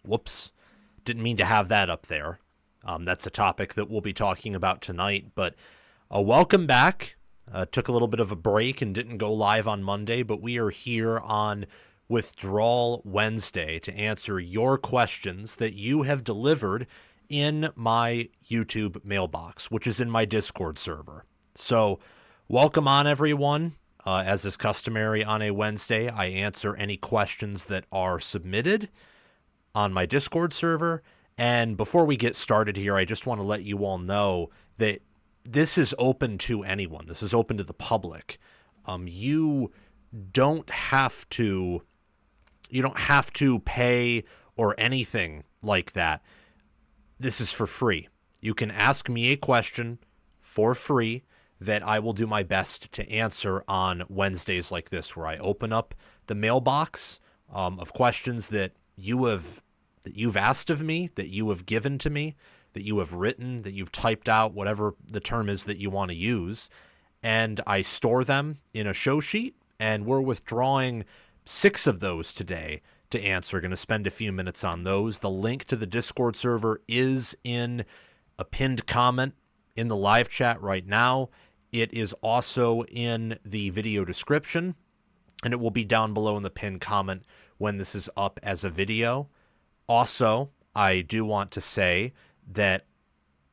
Whoops. Didn't mean to have that up there. That's a topic that we'll be talking about tonight, but welcome back. Took a little bit of a break and didn't go live on Monday, but we are here on Withdrawal Wednesday to answer your questions that you have delivered in my YouTube mailbox, which is in my Discord server. So welcome on, everyone. As is customary on a Wednesday, I answer any questions that are submitted on my Discord server. And before we get started here, I just want to let you all know that this is open to anyone. This is open to the public. You don't have to pay or anything like that. This is for free. You can ask me a question for free that I will do my best to answer on Wednesdays like this, where I open up the mailbox of questions that you've asked of me, that you have given to me, that you have written, that you've typed out, whatever the term is that you want to use, and I store them in a show sheet, and we're withdrawing 6 of those today to answer. Going to spend a few minutes on those. The link to the Discord server is in a pinned comment in the live chat right now. It is also in the video description, and it will be down below in the pinned comment when this is up as a video. Also, I do want to say that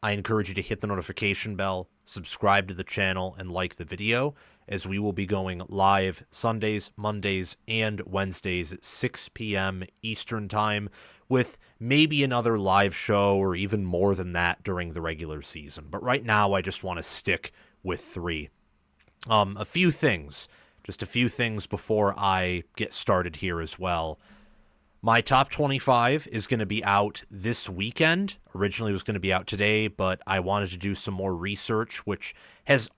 I encourage you to hit the notification bell, subscribe to the channel, and like the video, as we will be going live Sundays, Mondays, and Wednesdays at 6 p.m. Eastern Time, with maybe another live show or even more than that during the regular season. But right now, I just want to stick with 3. A few things before I get started here as well. My top 25 is going to be out this weekend. Originally it was going to be out today, but I wanted to do some more research, which has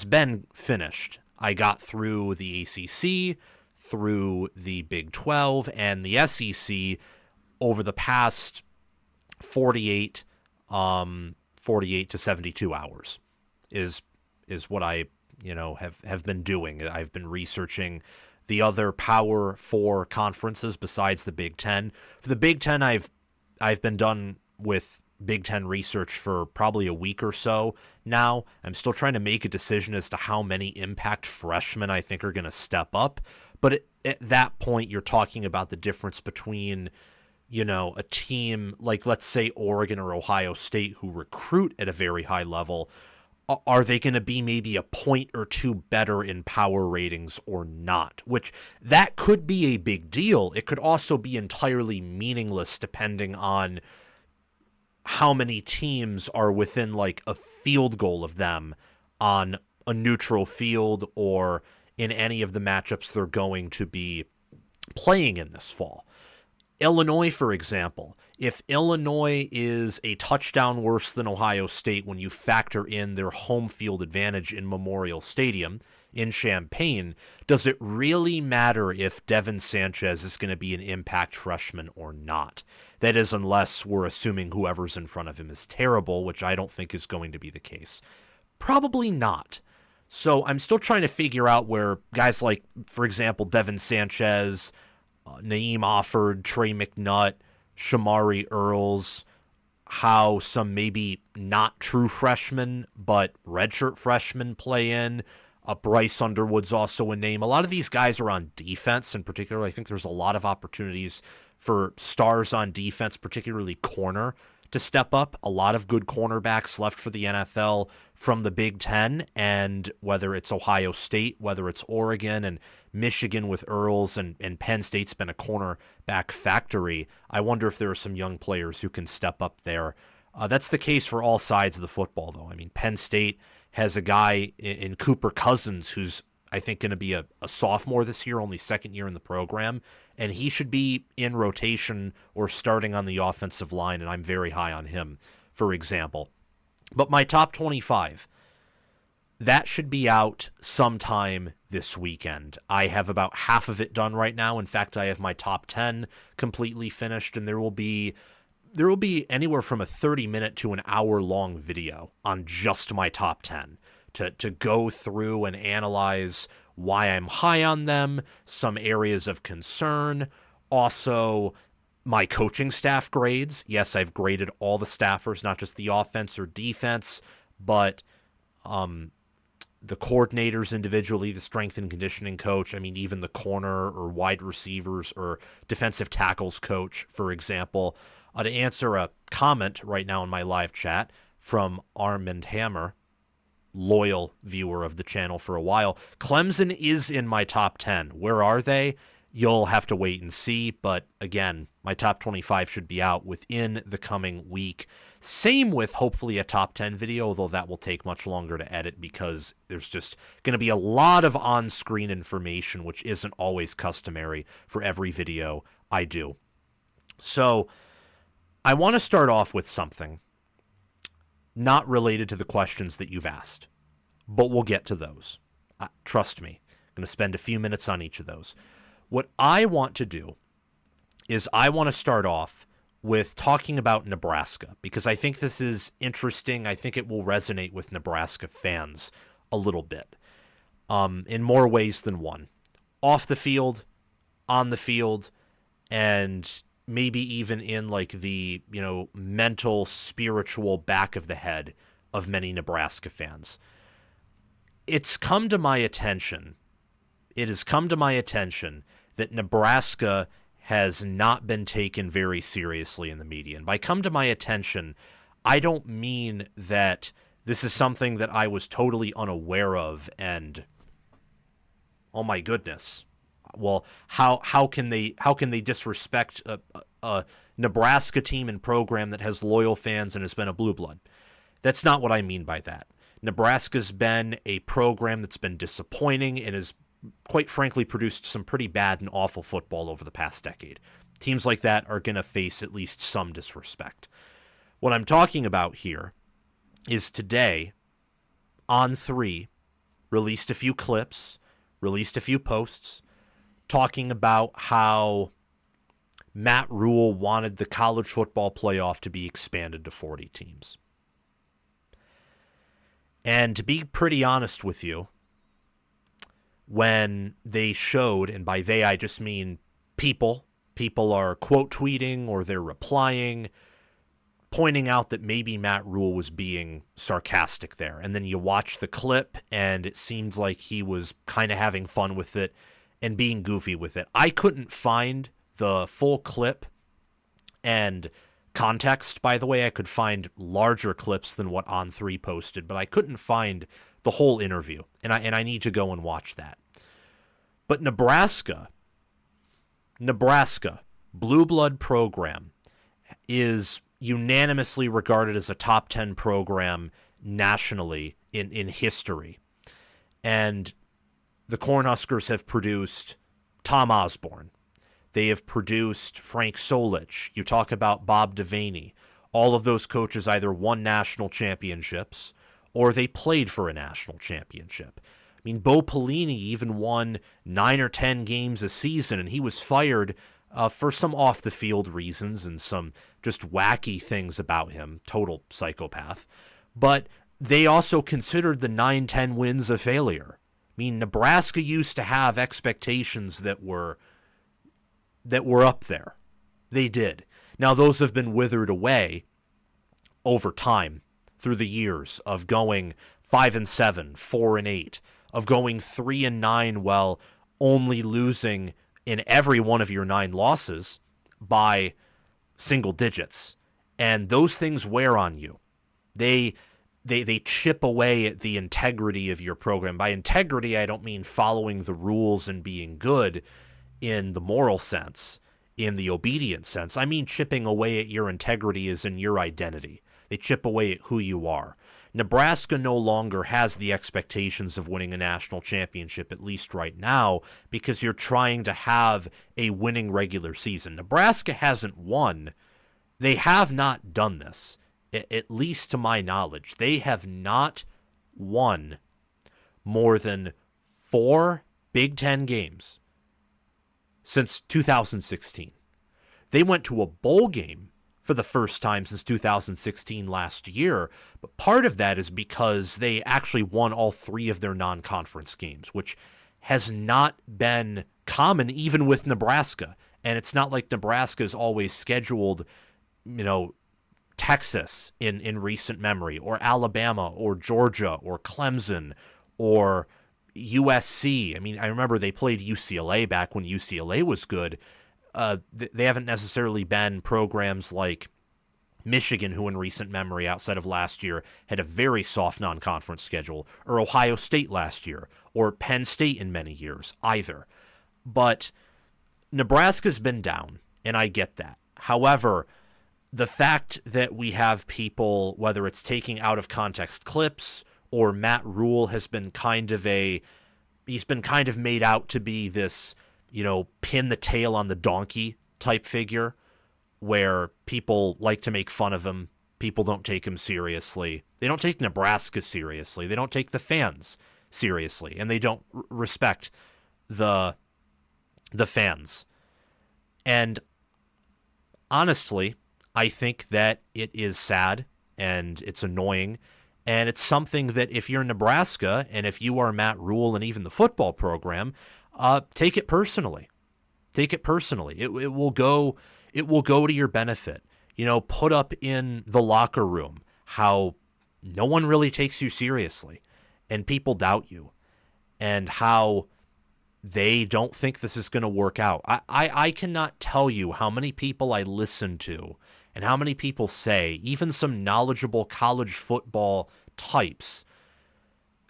been finished. I got through the ACC, through the Big 12, and the SEC over the past 48 to 72 hours is what I have been doing. I've been researching the other Power 4 conferences besides the Big Ten. For the Big Ten, I've been done with Big Ten research for probably a week or so now. I'm still trying to make a decision as to how many impact freshmen I think are going to step up. But at that point, you're talking about the difference between, a team like, let's say, Oregon or Ohio State, who recruit at a very high level. Are they going to be maybe a point or two better in power ratings or not? Which, that could be a big deal. It could also be entirely meaningless depending on how many teams are within like a field goal of them on a neutral field or in any of the matchups they're going to be playing in this fall. Illinois, for example, if Illinois is a touchdown worse than Ohio State when you factor in their home field advantage in Memorial Stadium in Champaign, does it really matter if Devin Sanchez is going to be an impact freshman or not? That is, unless we're assuming whoever's in front of him is terrible, which I don't think is going to be the case. Probably not. So I'm still trying to figure out where guys like, for example, Devin Sanchez, Naeem Offord, Trey McNutt, Shamari Earls, how some maybe not true freshmen but redshirt freshmen play in. Bryce Underwood's also a name. A lot of these guys are on defense in particular. I think there's a lot of opportunities for stars on defense, particularly corner, to step up. A lot of good cornerbacks left for the NFL from the Big Ten, and whether it's Ohio State, whether it's Oregon and Michigan with Earls, and Penn State's been a cornerback factory. I wonder if there are some young players who can step up there. That's the case for all sides of the football, though. I mean, Penn State has a guy in Cooper Cousins who's, I think, going to be a sophomore this year, only second year in the program, and he should be in rotation or starting on the offensive line, and I'm very high on him, for example. But my top 25, that should be out sometime this weekend. I have about half of it done right now. In fact, I have my top 10 completely finished, and there will be anywhere from a 30-minute to an hour-long video on just my top 10 to go through and analyze why I'm high on them, some areas of concern, also My coaching staff grades, yes, I've graded all the staffers, not just the offense or defense, but the coordinators individually, the strength and conditioning coach, I mean, even the corner or wide receivers or defensive tackles coach, for example. To answer a comment right now in my live chat from Armand Hammer, loyal viewer of the channel for a while, Clemson is in my top 10. Where are they? You'll have to wait and see, but again, my top 25 should be out within the coming week. Same with hopefully a top 10 video, although that will take much longer to edit because there's just going to be a lot of on-screen information, which isn't always customary for every video I do. So I want to start off with something not related to the questions that you've asked, but we'll get to those. Trust me, I'm going to spend a few minutes on each of those. What I want to do is I want to start off with talking about Nebraska because I think this is interesting. I think it will resonate with Nebraska fans a little bit in more ways than one. Off the field, on the field, and maybe even in like the, mental, spiritual back of the head of many Nebraska fans. It has come to my attention that Nebraska has not been taken very seriously in the media. And by come to my attention, I don't mean that this is something that I was totally unaware of and, oh my goodness, well, how can they disrespect a Nebraska team and program that has loyal fans and has been a blue blood? That's not what I mean by that. Nebraska's been a program that's been disappointing and has quite frankly produced some pretty bad and awful football over the past decade. Teams like that are going to face at least some disrespect. What I'm talking about here is today, On3 released a few clips, released a few posts, talking about how Matt Rule wanted the college football playoff to be expanded to 40 teams. And to be pretty honest with you, when they showed, and by they I just mean people are quote tweeting or they're replying, pointing out that maybe Matt Rule was being sarcastic there. And then you watch the clip and it seemed like he was kind of having fun with it and being goofy with it. I couldn't find the full clip and context, by the way. I could find larger clips than what On3 posted, but I couldn't find the whole interview, and I need to go and watch that. But Nebraska, blue blood program, is unanimously regarded as a top 10 program nationally in history. And the Cornhuskers have produced Tom Osborne. They have produced Frank Solich. You talk about Bob Devaney. All of those coaches either won national championships or they played for a national championship. I mean, Bo Pelini even won 9 or 10 games a season, and he was fired for some off-the-field reasons and some just wacky things about him, total psychopath. But they also considered the 9-10 wins a failure. I mean, Nebraska used to have expectations that were up there. They did. Now, those have been withered away over time through the years of going 5-7, 4-8, of going 3-9 while only losing in every one of your 9 losses by single digits. And those things wear on you. They chip away at the integrity of your program. By integrity, I don't mean following the rules and being good in the moral sense, in the obedient sense. I mean chipping away at your integrity as in your identity. They chip away at who you are. Nebraska no longer has the expectations of winning a national championship, at least right now, because you're trying to have a winning regular season. Nebraska hasn't won. They have not done this, at least to my knowledge. They have not won more than 4 Big Ten games since 2016. They went to a bowl game for the first time since 2016 last year, but part of that is because they actually won all 3 of their non-conference games, which has not been common even with Nebraska. And it's not like Nebraska's always scheduled, Texas in recent memory, or Alabama, or Georgia, or Clemson, or USC. I mean, I remember they played UCLA back when UCLA was good. They haven't necessarily been programs like Michigan, who in recent memory, outside of last year, had a very soft non-conference schedule, or Ohio State last year, or Penn State in many years, either. But Nebraska's been down, and I get that. However, the fact that we have people, whether it's taking out of context clips or Matt Rule has been he's been kind of made out to be this, pin the tail on the donkey type figure where people like to make fun of him. People don't take him seriously. They don't take Nebraska seriously. They don't take the fans seriously, and they don't respect the fans. And honestly, I think that it is sad and it's annoying, and it's something that if you're Nebraska and if you are Matt Rule and even the football program, take it personally. Take it personally. It will go to your benefit. Put up in the locker room how no one really takes you seriously and people doubt you, and how they don't think this is going to work out. I cannot tell you how many people I listen to and how many people say, even some knowledgeable college football types,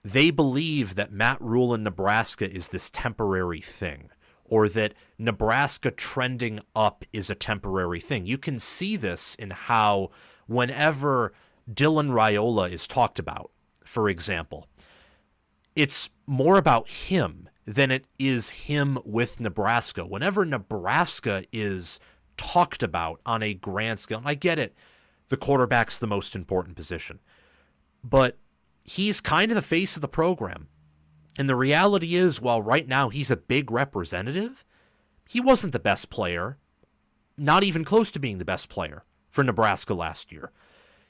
they believe that Matt Rule in Nebraska is this temporary thing, or that Nebraska trending up is a temporary thing. You can see this in how whenever Dylan Raiola is talked about, for example, it's more about him than it is him with Nebraska. Whenever Nebraska is talked about on a grand scale, and I get it, the quarterback's the most important position, but he's kind of the face of the program. And the reality is, while right now he's a big representative, he wasn't the best player, not even close to being the best player for Nebraska last year.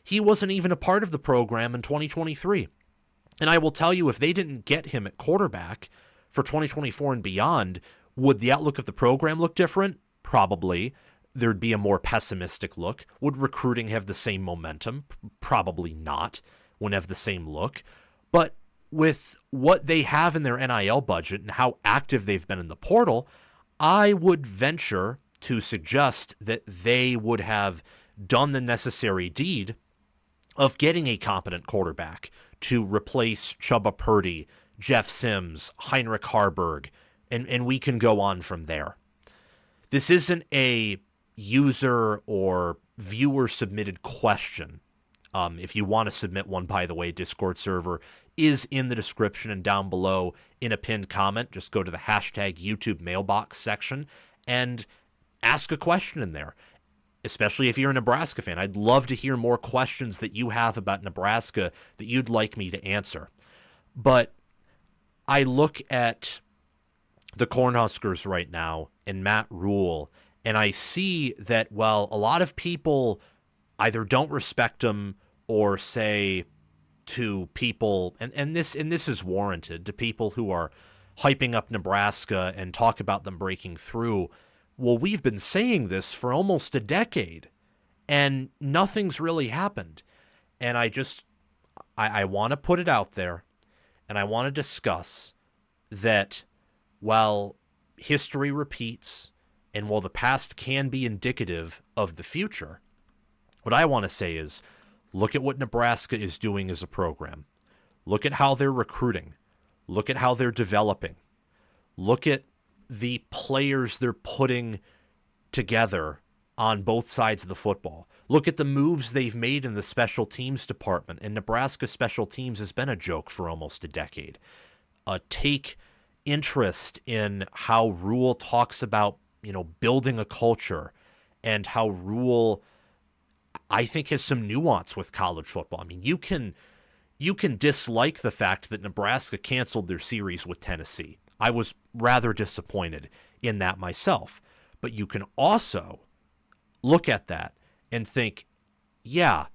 He wasn't even a part of the program in 2023. And I will tell you, if they didn't get him at quarterback for 2024 and beyond, would the outlook of the program look different? Probably. There'd be a more pessimistic look. Would recruiting have the same momentum? Probably not. Wouldn't have the same look. But with what they have in their NIL budget and how active they've been in the portal, I would venture to suggest that they would have done the necessary deed of getting a competent quarterback to replace Chubba Purdy, Jeff Sims, Heinrich Harburg, and we can go on from there. This isn't a user or viewer submitted question. If you want to submit one, by the way, Discord server is in the description and down below in a pinned comment. Just go to the hashtag YouTube mailbox section and ask a question in there, especially if you're a Nebraska fan. I'd love to hear more questions that you have about Nebraska that you'd like me to answer. But I look at the Cornhuskers right now and Matt Rule, and I see that, well, a lot of people either don't respect him or say to people, and this is warranted, to people who are hyping up Nebraska and talk about them breaking through, well, we've been saying this for almost a decade, and nothing's really happened. And I want to put it out there, and I want to discuss that while history repeats, and while the past can be indicative of the future, what I want to say is, look at what Nebraska is doing as a program. Look at how they're recruiting. Look at how they're developing. Look at the players they're putting together on both sides of the football. Look at the moves they've made in the special teams department. And Nebraska special teams has been a joke for almost a decade. Take interest in how Rule talks about, building a culture, and how Rule, I think, has some nuance with college football. I mean, you can dislike the fact that Nebraska canceled their series with Tennessee. I was rather disappointed in that myself. But you can also look at that and think, yeah,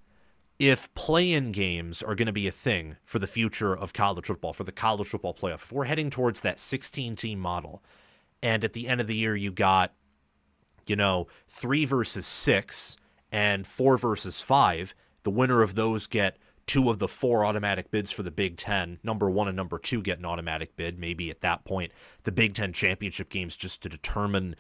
if play-in games are going to be a thing for the future of college football, for the college football playoff, if we're heading towards that 16-team model, and at the end of the year you got 3 versus 6 and 4 versus 5. The winner of those get 2 of the 4 automatic bids for the Big Ten. Number 1 and number 2 get an automatic bid. Maybe at that point, the Big Ten championship games just to determine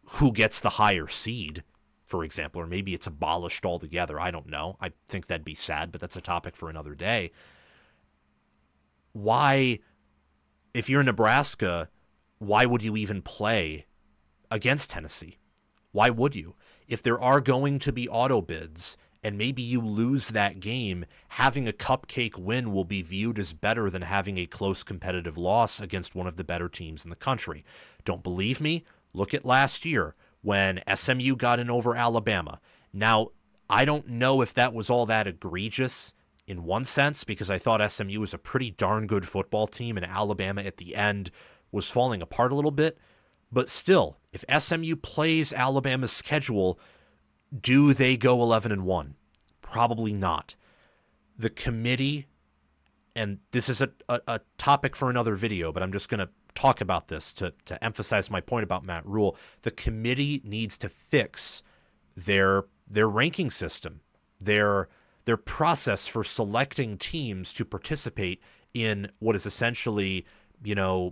who gets the higher seed, for example, or maybe it's abolished altogether. I don't know. I think that'd be sad, but that's a topic for another day. Why, if you're in Nebraska, why would you even play against Tennessee? Why would you? If there are going to be auto bids and maybe you lose that game, having a cupcake win will be viewed as better than having a close competitive loss against one of the better teams in the country. Don't believe me? Look at last year when SMU got in over Alabama. Now, I don't know if that was all that egregious in one sense, because I thought SMU was a pretty darn good football team and Alabama at the end was falling apart a little bit. But still, if SMU plays Alabama's schedule, do they go 11-1? Probably not. The committee, and this is a topic for another video, but I'm just going to talk about this to emphasize my point about Matt Rule. The committee needs to fix their ranking system, their process for selecting teams to participate in what is essentially, the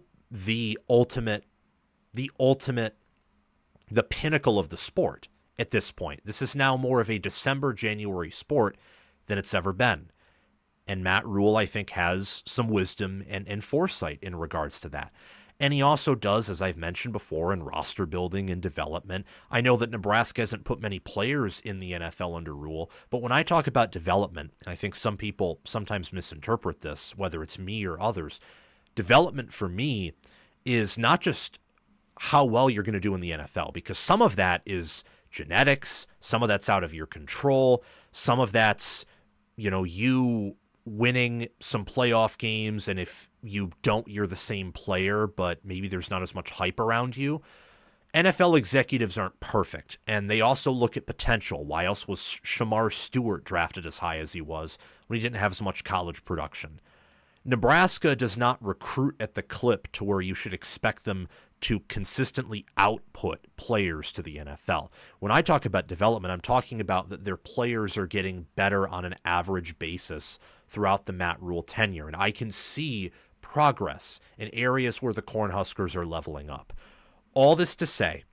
pinnacle of the sport at this point. This is now more of a December, January sport than it's ever been. And Matt Rule, I think, has some wisdom and foresight in regards to that. And he also does, as I've mentioned before, in roster building and development. I know that Nebraska hasn't put many players in the NFL under Rule, but when I talk about development, and I think some people sometimes misinterpret this, whether it's me or others, development for me is not just how well you're going to do in the NFL, because some of that is genetics, some of that's out of your control, some of that's, you winning some playoff games, and if you don't, you're the same player, but maybe there's not as much hype around you. NFL executives aren't perfect, and they also look at potential. Why else was Shamar Stewart drafted as high as he was when he didn't have as much college production? Nebraska does not recruit at the clip to where you should expect them to consistently output players to the NFL. When I talk about development, I'm talking about that their players are getting better on an average basis throughout the Matt Rule tenure, and I can see progress in areas where the Cornhuskers are leveling up. All this to say,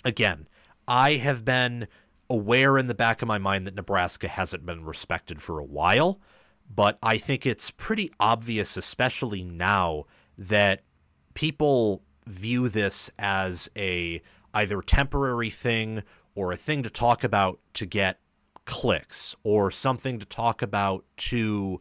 again, I have been aware in the back of my mind that Nebraska hasn't been respected for a while, but I think it's pretty obvious, especially now, that people view this as a either temporary thing or a thing to talk about to get clicks, or something to talk about to,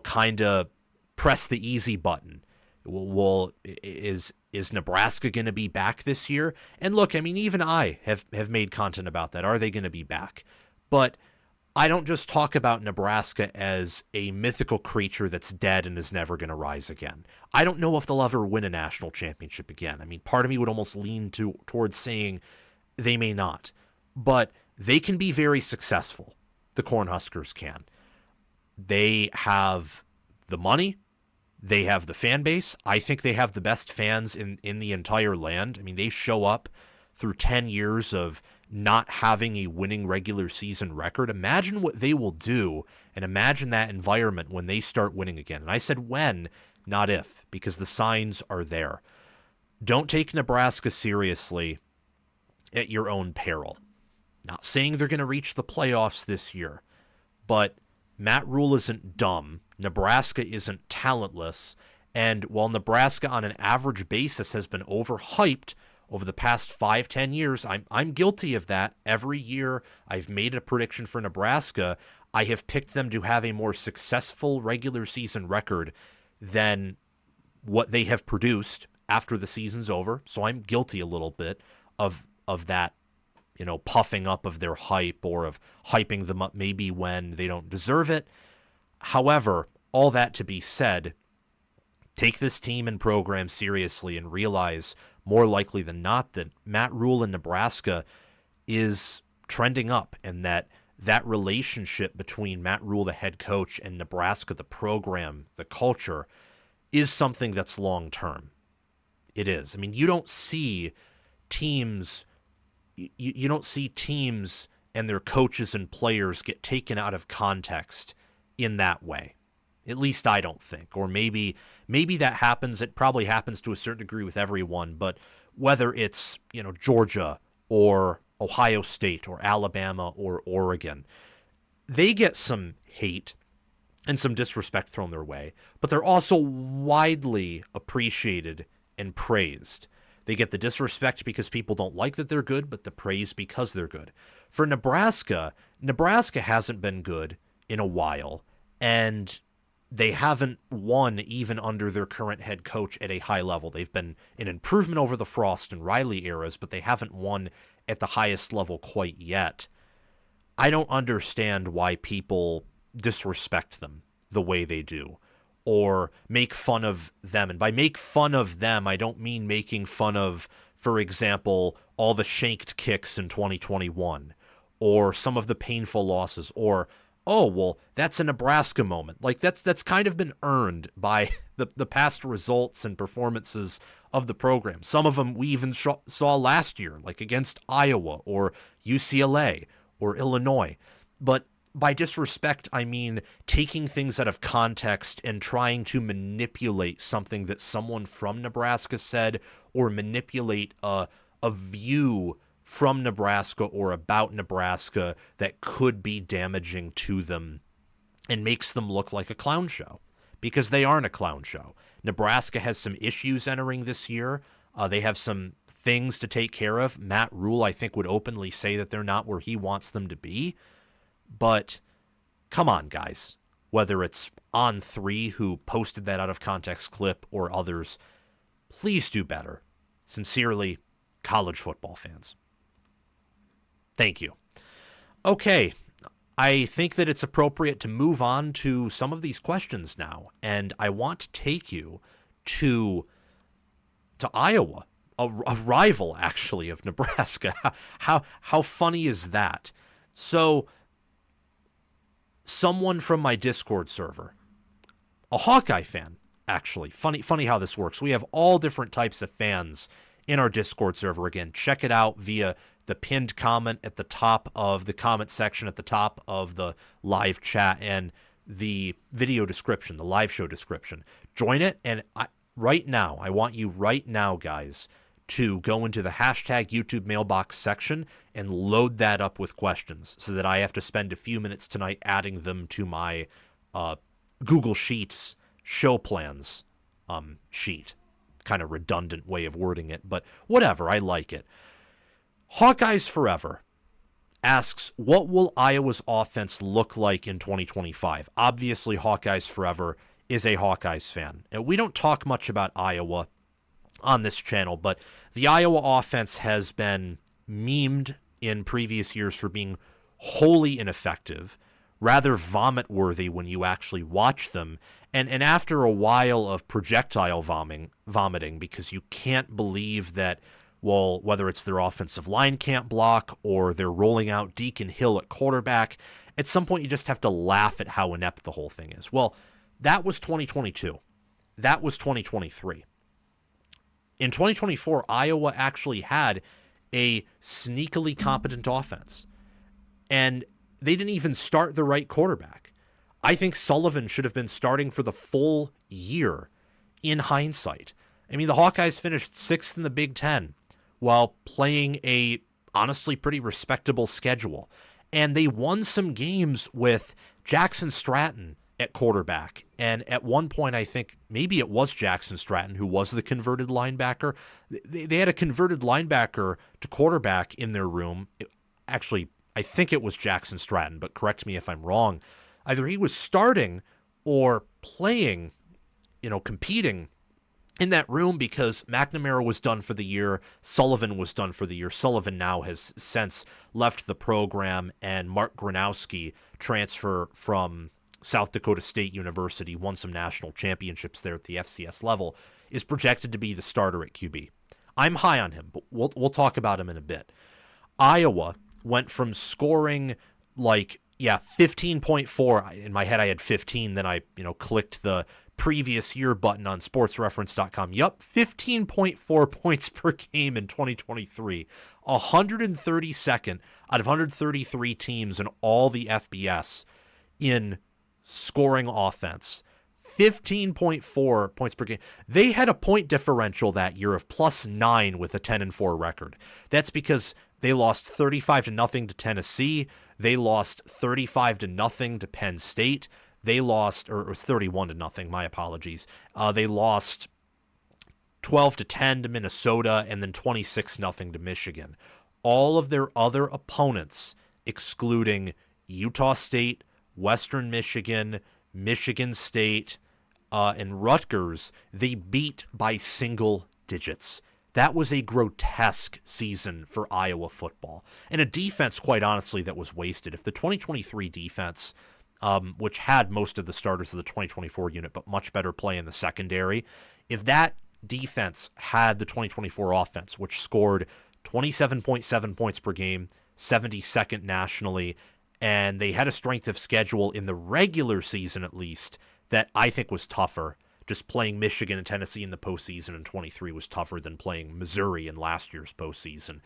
kind of press the easy button. Well, is Nebraska going to be back this year? And look, I mean, even I have made content about that. Are they going to be back? But I don't just talk about Nebraska as a mythical creature that's dead and is never going to rise again. I don't know if they'll ever win a national championship again. I mean, part of me would almost lean towards saying they may not. But they can be very successful. The Cornhuskers can. They have the money. They have the fan base. I think they have the best fans in the entire land. I mean, they show up through 10 years of not having a winning regular season record. Imagine what they will do, and imagine that environment when they start winning again. And I said when, not if, because the signs are there. Don't take Nebraska seriously at your own peril. Not saying they're going to reach the playoffs this year, but Matt Rule isn't dumb. Nebraska isn't talentless. And while Nebraska on an average basis has been overhyped over the past 5-10 years, I'm guilty of that. Every year I've made a prediction for Nebraska. I have picked them to have a more successful regular season record than what they have produced after the season's over. So I'm guilty a little bit of that, puffing up of their hype, or of hyping them up maybe when they don't deserve it. However, all that to be said, take this team and program seriously and realize more likely than not that Matt Rule in Nebraska is trending up, and that relationship between Matt Rule, the head coach, and Nebraska, the program, the culture, is something that's long-term. It is. I mean, you don't see teams you don't see teams and their coaches and players get taken out of context in that way. At least I don't think. Or maybe that happens. It probably happens to a certain degree with everyone, but whether it's, Georgia or Ohio State or Alabama or Oregon, they get some hate and some disrespect thrown their way, but they're also widely appreciated and praised. They get the disrespect because people don't like that they're good, but the praise because they're good. For Nebraska hasn't been good in a while, and they haven't won even under their current head coach at a high level. They've been an improvement over the Frost and Riley eras, but they haven't won at the highest level quite yet. I don't understand why people disrespect them the way they do or make fun of them. And by make fun of them, I don't mean making fun of, for example, all the shanked kicks in 2021 or some of the painful losses or, oh, well, that's a Nebraska moment. Like that's kind of been earned by the past results and performances of the program. Some of them we even saw last year, like against Iowa or UCLA or Illinois. But by disrespect, I mean taking things out of context and trying to manipulate something that someone from Nebraska said or manipulate a view from Nebraska or about Nebraska that could be damaging to them and makes them look like a clown show, because they aren't a clown show. Nebraska has some issues entering this year. They have some things to take care of. Matt Rule, I think, would openly say that they're not where he wants them to be. But come on, guys. Whether it's On3, who posted that out of context clip, or others, please do better. Sincerely, college football fans. Thank you. Okay, I think that it's appropriate to move on to some of these questions now, and I want to take you to Iowa, a rival, actually, of Nebraska. How funny is that? So, someone from my Discord server, a Hawkeye fan, actually. Funny how this works. We have all different types of fans in our Discord server. Again, check it out via the pinned comment at the top of the comment section at the top of the live chat and the video description, the live show description. Join it, and I want you right now, guys, to go into the hashtag YouTube mailbox section and load that up with questions so that I have to spend a few minutes tonight adding them to my Google Sheets show plans sheet. Kind of redundant way of wording it, but whatever, I like it. Hawkeyes Forever asks, what will Iowa's offense look like in 2025? Obviously, Hawkeyes Forever is a Hawkeyes fan. And we don't talk much about Iowa on this channel, but the Iowa offense has been memed in previous years for being wholly ineffective, rather vomit-worthy when you actually watch them, and after a while of projectile vomiting, because you can't believe that, well, whether it's their offensive line can't block or they're rolling out Deacon Hill at quarterback, at some point you just have to laugh at how inept the whole thing is. Well, that was 2022. That was 2023. In 2024, Iowa actually had a sneakily competent offense, and they didn't even start the right quarterback. I think Sullivan should have been starting for the full year in hindsight. I mean, the Hawkeyes finished 6th in the Big Ten while playing a honestly pretty respectable schedule. And they won some games with Jackson Stratton at quarterback. And at one point, I think maybe it was Jackson Stratton who was the converted linebacker. They had a converted linebacker to quarterback in their room. Actually, I think it was Jackson Stratton, but correct me if I'm wrong. Either he was starting or playing, competing in that room because McNamara was done for the year. Sullivan was done for the year. Sullivan now has since left the program, and Mark Gronowski, transfer from South Dakota State University, won some national championships there at the FCS level, is projected to be the starter at QB. I'm high on him, but we'll talk about him in a bit. Iowa went from scoring 15.4. In my head, I had 15. Then I, clicked the previous year button on sportsreference.com. Yup, 15.4 points per game in 2023. 132nd out of 133 teams in all the FBS in scoring offense. 15.4 points per game. They had a point differential that year of +9 with a 10-4 record. That's because they lost 35-0 to Tennessee. They lost 35-0 to Penn State. They lost, or it was 31-0, my apologies. They lost 12-10 to Minnesota and then 26-0 to Michigan. All of their other opponents, excluding Utah State, Western Michigan, Michigan State, and Rutgers, they beat by single digits. That was a grotesque season for Iowa football. And a defense, quite honestly, that was wasted. If the 2023 defense, which had most of the starters of the 2024 unit, but much better play in the secondary, if that defense had the 2024 offense, which scored 27.7 points per game, 72nd nationally, and they had a strength of schedule in the regular season at least that I think was tougher. Just playing Michigan and Tennessee in the postseason in 23 was tougher than playing Missouri in last year's postseason.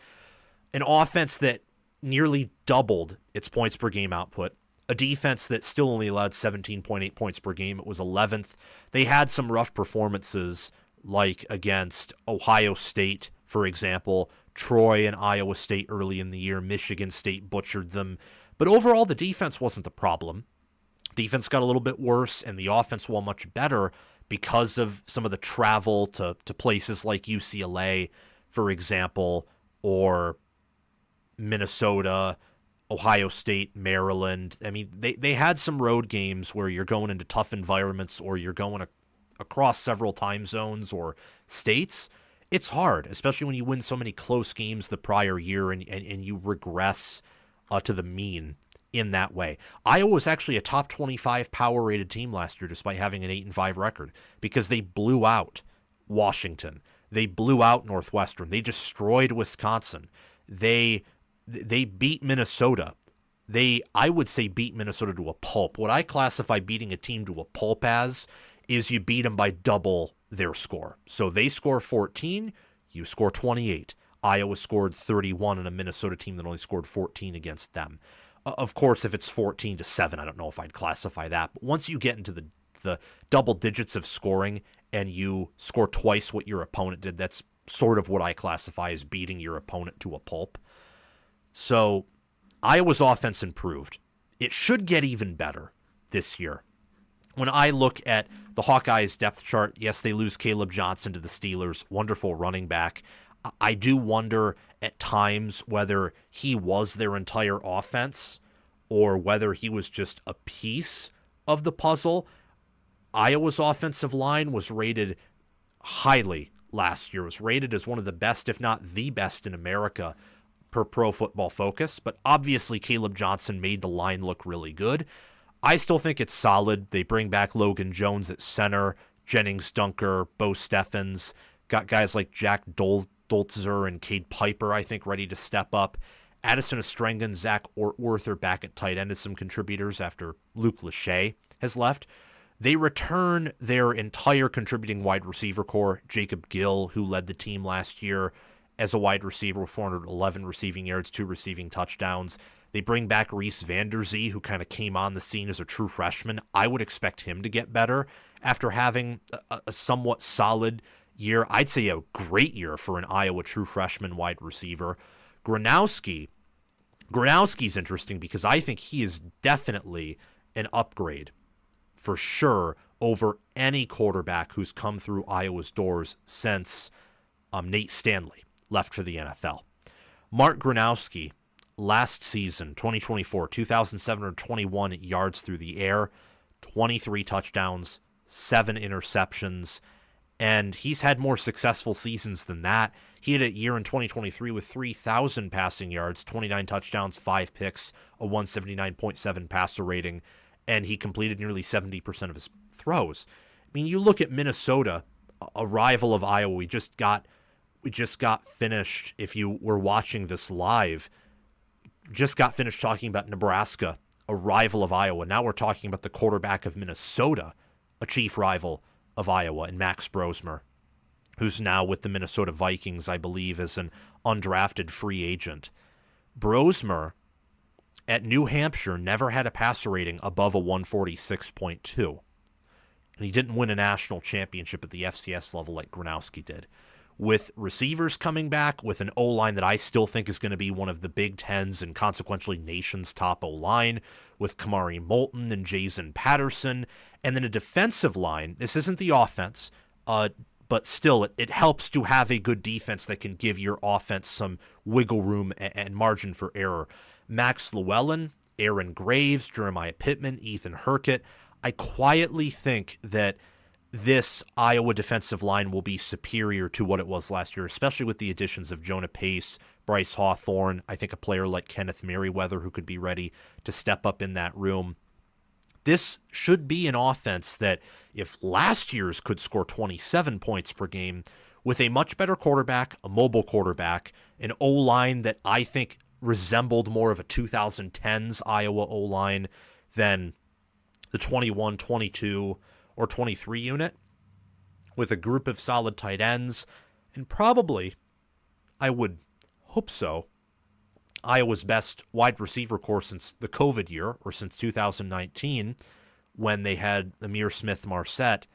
An offense that nearly doubled its points per game output. A defense that still only allowed 17.8 points per game. It was 11th. They had some rough performances, like against Ohio State, for example. Troy and Iowa State early in the year. Michigan State butchered them. But overall, the defense wasn't the problem. Defense got a little bit worse, and the offense was much better because of some of the travel to places like UCLA, for example, or Minnesota, Ohio State, Maryland. I mean, they had some road games where you're going into tough environments or you're going across several time zones or states. It's hard, especially when you win so many close games the prior year and you regress to the mean in that way. Iowa was actually a top 25 power rated team last year despite having an 8-5 record because they blew out Washington. They blew out Northwestern. They destroyed Wisconsin. They beat Minnesota. I would say beat Minnesota to a pulp. What I classify beating a team to a pulp as is you beat them by double their score. So they score 14, you score 28. Iowa scored 31 on a Minnesota team that only scored 14 against them. Of course, if it's 14-7, I don't know if I'd classify that. But once you get into the double digits of scoring and you score twice what your opponent did, that's sort of what I classify as beating your opponent to a pulp. So Iowa's offense improved. It should get even better this year. When I look at the Hawkeyes depth chart, yes, they lose Caleb Johnson to the Steelers, wonderful running back. I do wonder at times whether he was their entire offense or whether he was just a piece of the puzzle. Iowa's offensive line was rated highly last year. It was rated as one of the best, if not the best in America per Pro Football Focus. But obviously Caleb Johnson made the line look really good. I still think it's solid. They bring back Logan Jones at center, Jennings Dunker, Bo Steffens, got guys like Jack Doltzer and Cade Piper, I think, ready to step up. Addison Ostrenga, Zach Ortworth are back at tight end as some contributors after Luke Lachey has left. They return their entire contributing wide receiver core, Jacob Gill, who led the team last year as a wide receiver with 411 receiving yards, 2 receiving touchdowns. They bring back Reese Vanderzee, who kind of came on the scene as a true freshman. I would expect him to get better after having a somewhat solid year. I'd say a great year for an Iowa true freshman wide receiver. Gronowski's interesting because I think he is definitely an upgrade for sure over any quarterback who's come through Iowa's doors since Nate Stanley left for the NFL. Mark Gronowski, last season, 2024, 2,721 yards through the air, 23 touchdowns, 7 interceptions, and he's had more successful seasons than that. He had a year in 2023 with 3,000 passing yards, 29 touchdowns, 5 picks, a 179.7 passer rating, and he completed nearly 70% of his throws. I mean, you look at Minnesota, a rival of Iowa. We just got finished, if you were watching this live, just got finished talking about Nebraska, a rival of Iowa. Now we're talking about the quarterback of Minnesota, a chief rival of Iowa in Max Brosmer, who's now with the Minnesota Vikings, I believe, as an undrafted free agent. Brosmer at New Hampshire never had a passer rating above a 146.2. And he didn't win a national championship at the FCS level like Gronowski did. With receivers coming back, with an O-line that I still think is going to be one of the Big Ten's and consequently nation's top O-line, with Kamari Moulton and Jason Patterson, and then a defensive line. This isn't the offense, but still it helps to have a good defense that can give your offense some wiggle room and margin for error. Max Llewellyn, Aaron Graves, Jeremiah Pittman, Ethan Hurkett. I quietly think that this Iowa defensive line will be superior to what it was last year, especially with the additions of Jonah Pace, Bryce Hawthorne, I think a player like Kenneth Merriweather who could be ready to step up in that room. This should be an offense that, if last year's could score 27 points per game, with a much better quarterback, a mobile quarterback, an O-line that I think resembled more of a 2010s Iowa O-line than the 21, 22, or 23 unit, with a group of solid tight ends, and probably, I would hope so, Iowa's best wide receiver core since the COVID year, or since 2019, when they had Amir Smith-Marset.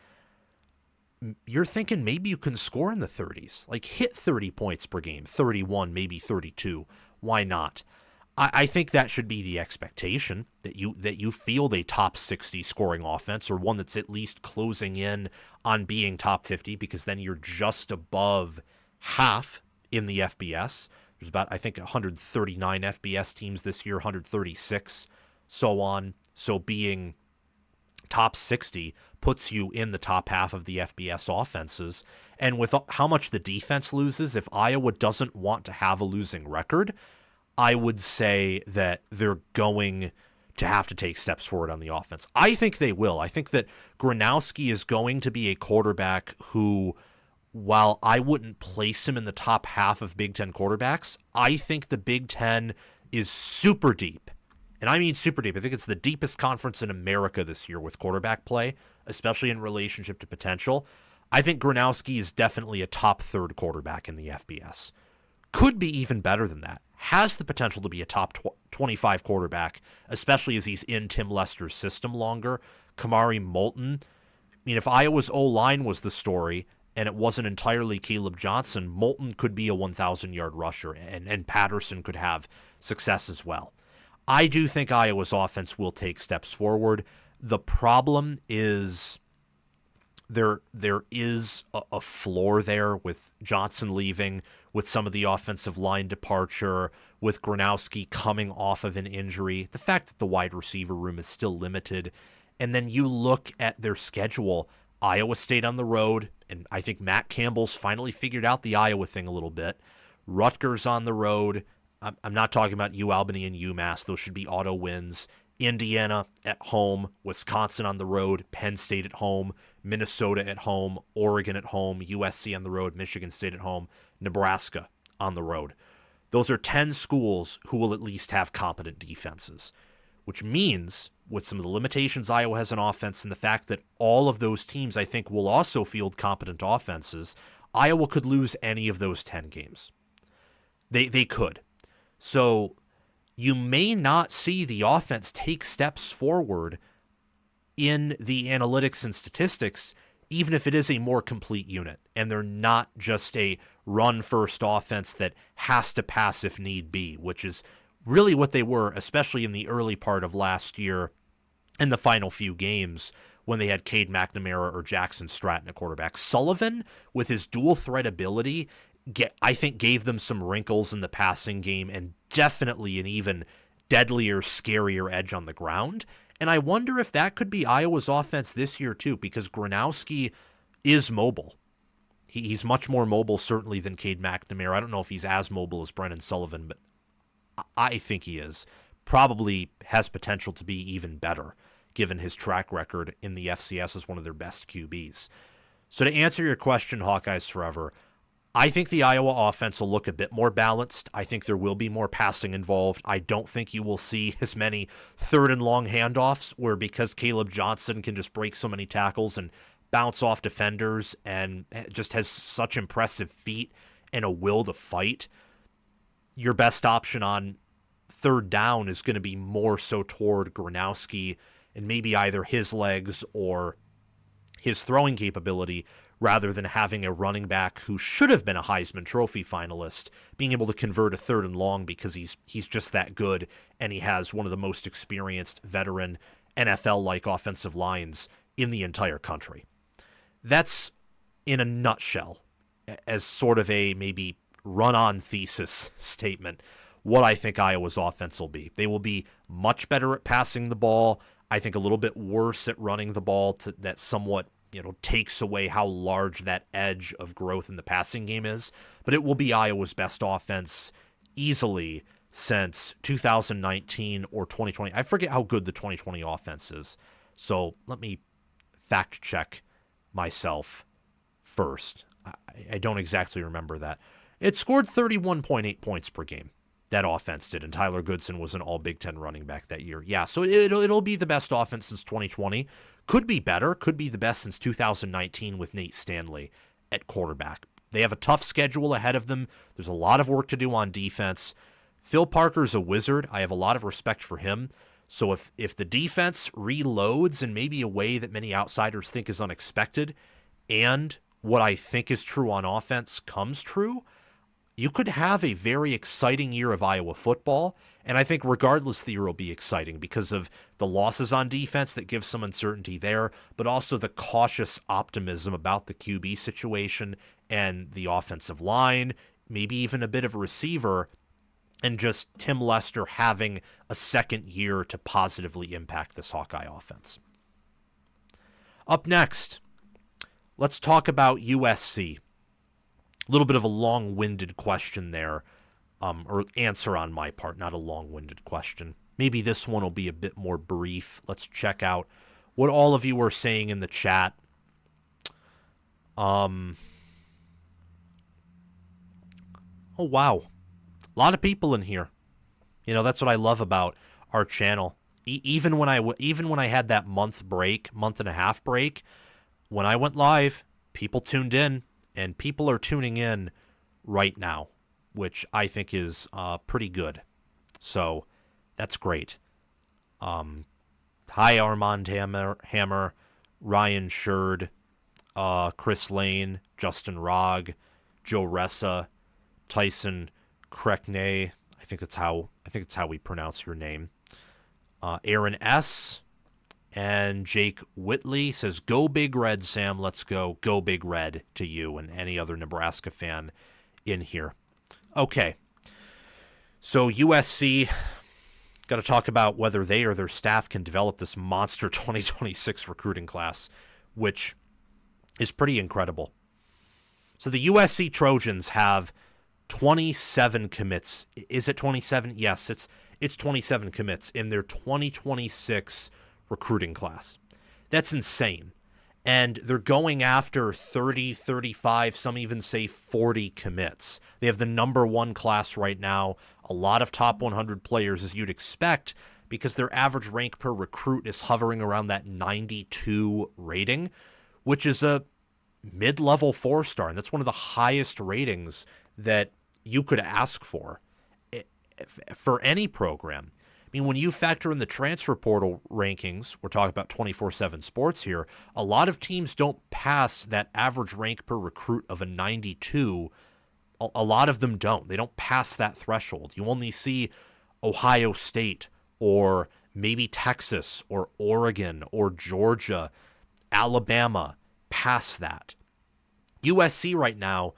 You're thinking maybe you can score in the 30s, like hit 30 points per game, 31, maybe 32. Why not? I think that should be the expectation, that you field a top 60 scoring offense, or one that's at least closing in on being top 50, because then you're just above half in the FBS. There's about, I think, 139 FBS teams this year, 136, so on. So being top 60 puts you in the top half of the FBS offenses. And with how much the defense loses, if Iowa doesn't want to have a losing record, I would say that they're going to have to take steps forward on the offense. I think they will. I think that Gronowski is going to be a quarterback who, while I wouldn't place him in the top half of Big Ten quarterbacks, I think the Big Ten is super deep. And I mean super deep. I think it's the deepest conference in America this year with quarterback play, especially in relationship to potential. I think Gronowski is definitely a top third quarterback in the FBS. Could be even better than that. Has the potential to be a top 25 quarterback, especially as he's in Tim Lester's system longer. Kamari Moulton. I mean, if Iowa's O-line was the story and it wasn't entirely Caleb Johnson, Moulton could be a 1,000-yard rusher, and Patterson could have success as well. I do think Iowa's offense will take steps forward. The problem is there is a floor there with Johnson leaving, with some of the offensive line departure, with Gronowski coming off of an injury, the fact that the wide receiver room is still limited. And then you look at their schedule, Iowa State on the road, and I think Matt Campbell's finally figured out the Iowa thing a little bit. Rutgers on the road. I'm not talking about UAlbany and UMass. Those should be auto wins. Indiana at home, Wisconsin on the road, Penn State at home, Minnesota at home, Oregon at home, USC on the road, Michigan State at home, Nebraska on the road. Those are 10 schools who will at least have competent defenses, which means with some of the limitations Iowa has on offense and the fact that all of those teams, I think, will also field competent offenses, Iowa could lose any of those 10 games. They could. So you may not see the offense take steps forward in the analytics and statistics, even if it is a more complete unit, and they're not just a run-first offense that has to pass if need be, which is really what they were, especially in the early part of last year in the final few games when they had Cade McNamara or Jackson Stratton at quarterback. Sullivan, with his dual-threat ability, I think gave them some wrinkles in the passing game and definitely an even deadlier, scarier edge on the ground. And I wonder if that could be Iowa's offense this year too, because Gronowski is mobile. He's much more mobile certainly than Cade McNamara. I don't know if he's as mobile as Brennan Sullivan, but I think he is. Probably has potential to be even better, given his track record in the FCS as one of their best QBs. So to answer your question, Hawkeyes Forever, I think the Iowa offense will look a bit more balanced. I think there will be more passing involved. I don't think you will see as many third and long handoffs where, because Caleb Johnson can just break so many tackles and bounce off defenders and just has such impressive feet and a will to fight, your best option on third down is going to be more so toward Gronowski and maybe either his legs or his throwing capability, rather than having a running back who should have been a Heisman Trophy finalist being able to convert a third and long because he's just that good, and he has one of the most experienced veteran NFL-like offensive lines in the entire country. That's, in a nutshell, as sort of a maybe run-on thesis statement, what I think Iowa's offense will be. They will be much better at passing the ball. I think a little bit worse at running the ball that somewhat takes away how large that edge of growth in the passing game is. But it will be Iowa's best offense easily since 2019 or 2020. I forget how good the 2020 offense is. So let me fact check myself first. I don't exactly remember that. It scored 31.8 points per game. That offense did, and Tyler Goodson was an all Big Ten running back that year. Yeah, so it'll be the best offense since 2020. Could be better. Could be the best since 2019 with Nate Stanley at quarterback. They have a tough schedule ahead of them. There's a lot of work to do on defense. Phil Parker's a wizard. I have a lot of respect for him. So if the defense reloads in maybe a way that many outsiders think is unexpected, and what I think is true on offense comes true, you could have a very exciting year of Iowa football, and I think regardless the year will be exciting because of the losses on defense that give some uncertainty there, but also the cautious optimism about the QB situation and the offensive line, maybe even a bit of a receiver, and just Tim Lester having a second year to positively impact this Hawkeye offense. Up next, let's talk about USC. A little bit of a long-winded question there, or answer on my part, not a long-winded question. Maybe this one will be a bit more brief. Let's check out what all of you are saying in the chat. Oh, wow. A lot of people in here. That's what I love about our channel. Even when I had that month and a half break, when I went live, people tuned in. And people are tuning in right now, which I think is pretty good. So that's great. Hi, Armand Hammer, Ryan Sherd, Chris Lane, Justin Rogg, Joe Ressa, Tyson Kreckney. I think it's how we pronounce your name. Aaron S. And Jake Whitley says, "Go Big Red, Sam. Let's go. Go Big Red" to you and any other Nebraska fan in here. Okay. So USC, got to talk about whether they or their staff can develop this monster 2026 recruiting class, which is pretty incredible. So the USC Trojans have 27 commits. Is it 27? Yes, it's 27 commits in their 2026 recruiting class. That's insane. And they're going after 30, 35, some even say 40 commits. They have the number one class right now, a lot of top 100 players as you'd expect, because their average rank per recruit is hovering around that 92 rating, which is a mid-level 4-star, and that's one of the highest ratings that you could ask for any program. I mean, when you factor in the transfer portal rankings, we're talking about 24/7 Sports here, a lot of teams don't pass that average rank per recruit of a 92. A lot of them don't. They don't pass that threshold. You only see Ohio State or maybe Texas or Oregon or Georgia, Alabama pass that. USC right now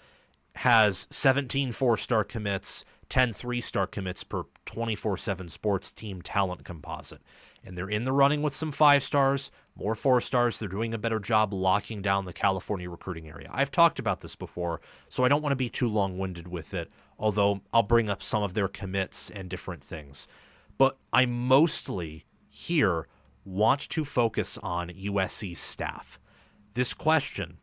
has 17 4-star commits, 10 3-star commits per 24/7 Sports team talent composite. And they're in the running with some 5-stars, more 4-stars. They're doing a better job locking down the California recruiting area. I've talked about this before, so I don't want to be too long-winded with it, although I'll bring up some of their commits and different things. But I mostly here want to focus on USC's staff. This question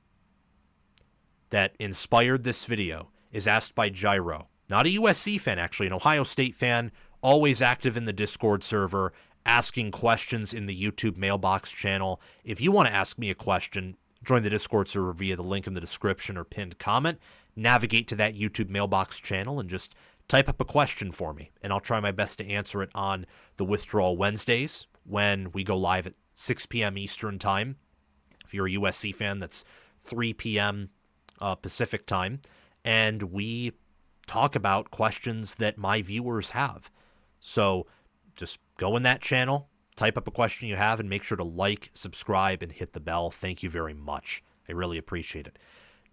that inspired this video is asked by Gyro. Not a USC fan, actually, an Ohio State fan, always active in the Discord server, asking questions in the YouTube mailbox channel. If you want to ask me a question, join the Discord server via the link in the description or pinned comment. Navigate to that YouTube mailbox channel and just type up a question for me, and I'll try my best to answer it on the Withdrawal Wednesdays when we go live at 6 p.m. Eastern Time. If you're a USC fan, that's 3 p.m. Pacific Time, and we talk about questions that my viewers have. So just go in that channel, type up a question you have, and make sure to like, subscribe, and hit the bell. Thank you very much. I really appreciate it.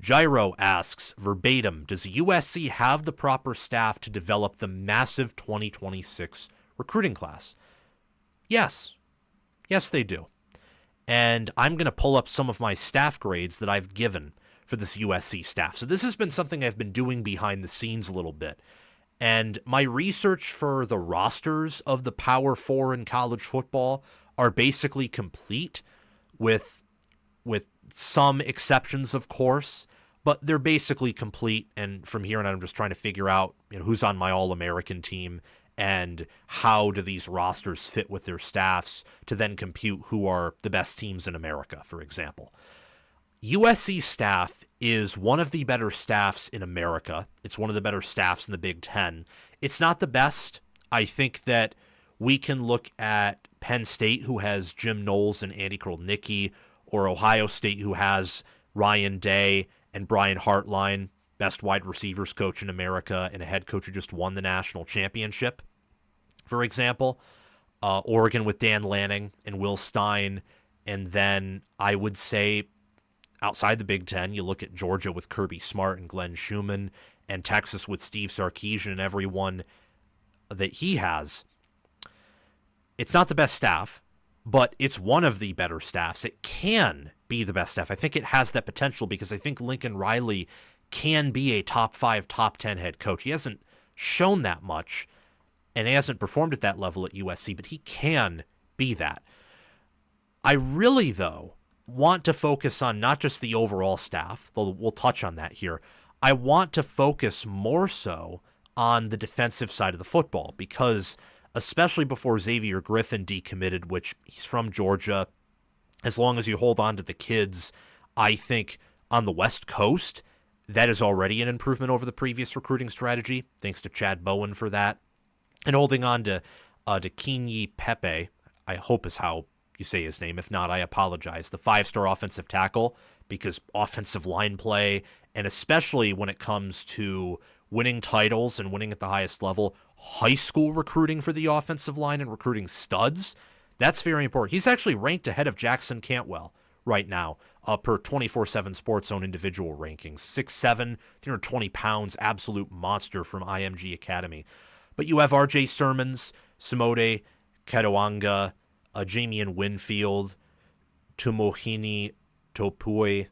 Gyro asks, verbatim, does USC have the proper staff to develop the massive 2026 recruiting class? Yes. Yes, they do. And I'm going to pull up some of my staff grades that I've given for this USC staff. So this has been something I've been doing behind the scenes a little bit. And my research for the rosters of the Power Four in college football are basically complete with some exceptions, of course, but they're basically complete. And from here on out, I'm just trying to figure out, who's on my All-American team and how do these rosters fit with their staffs to then compute who are the best teams in America, for example. USC staff is one of the better staffs in America. It's one of the better staffs in the Big Ten. It's not the best. I think that we can look at Penn State, who has Jim Knowles and Andy Krolnicki, or Ohio State, who has Ryan Day and Brian Hartline, best wide receivers coach in America and a head coach who just won the national championship, for example. Oregon with Dan Lanning and Will Stein. And then I would say outside the Big Ten, you look at Georgia with Kirby Smart and Glenn Schumann, and Texas with Steve Sarkisian and everyone that he has. It's not the best staff, but it's one of the better staffs. It can be the best staff. I think it has that potential because I think Lincoln Riley can be a top 5, top 10 head coach. He hasn't shown that much, and he hasn't performed at that level at USC, but he can be that. I really, though, want to focus on not just the overall staff, though we'll touch on that here. I want to focus more so on the defensive side of the football because especially before Xavier Griffin decommitted, which he's from Georgia, as long as you hold on to the kids, I think on the West Coast, that is already an improvement over the previous recruiting strategy. Thanks to Chad Bowen for that. And holding on to Kinyi Pepe, I hope is how you say his name. If not, I apologize. The 5-star offensive tackle, because offensive line play, and especially when it comes to winning titles and winning at the highest level, high school recruiting for the offensive line and recruiting studs, that's very important. He's actually ranked ahead of Jackson Cantwell right now, per 24/7 Sports' own individual rankings. 6'7", 320 pounds, absolute monster from IMG Academy. But you have R.J. Sermons, Simode Kadewanga, Jamian Winfield, Tumohini Topui,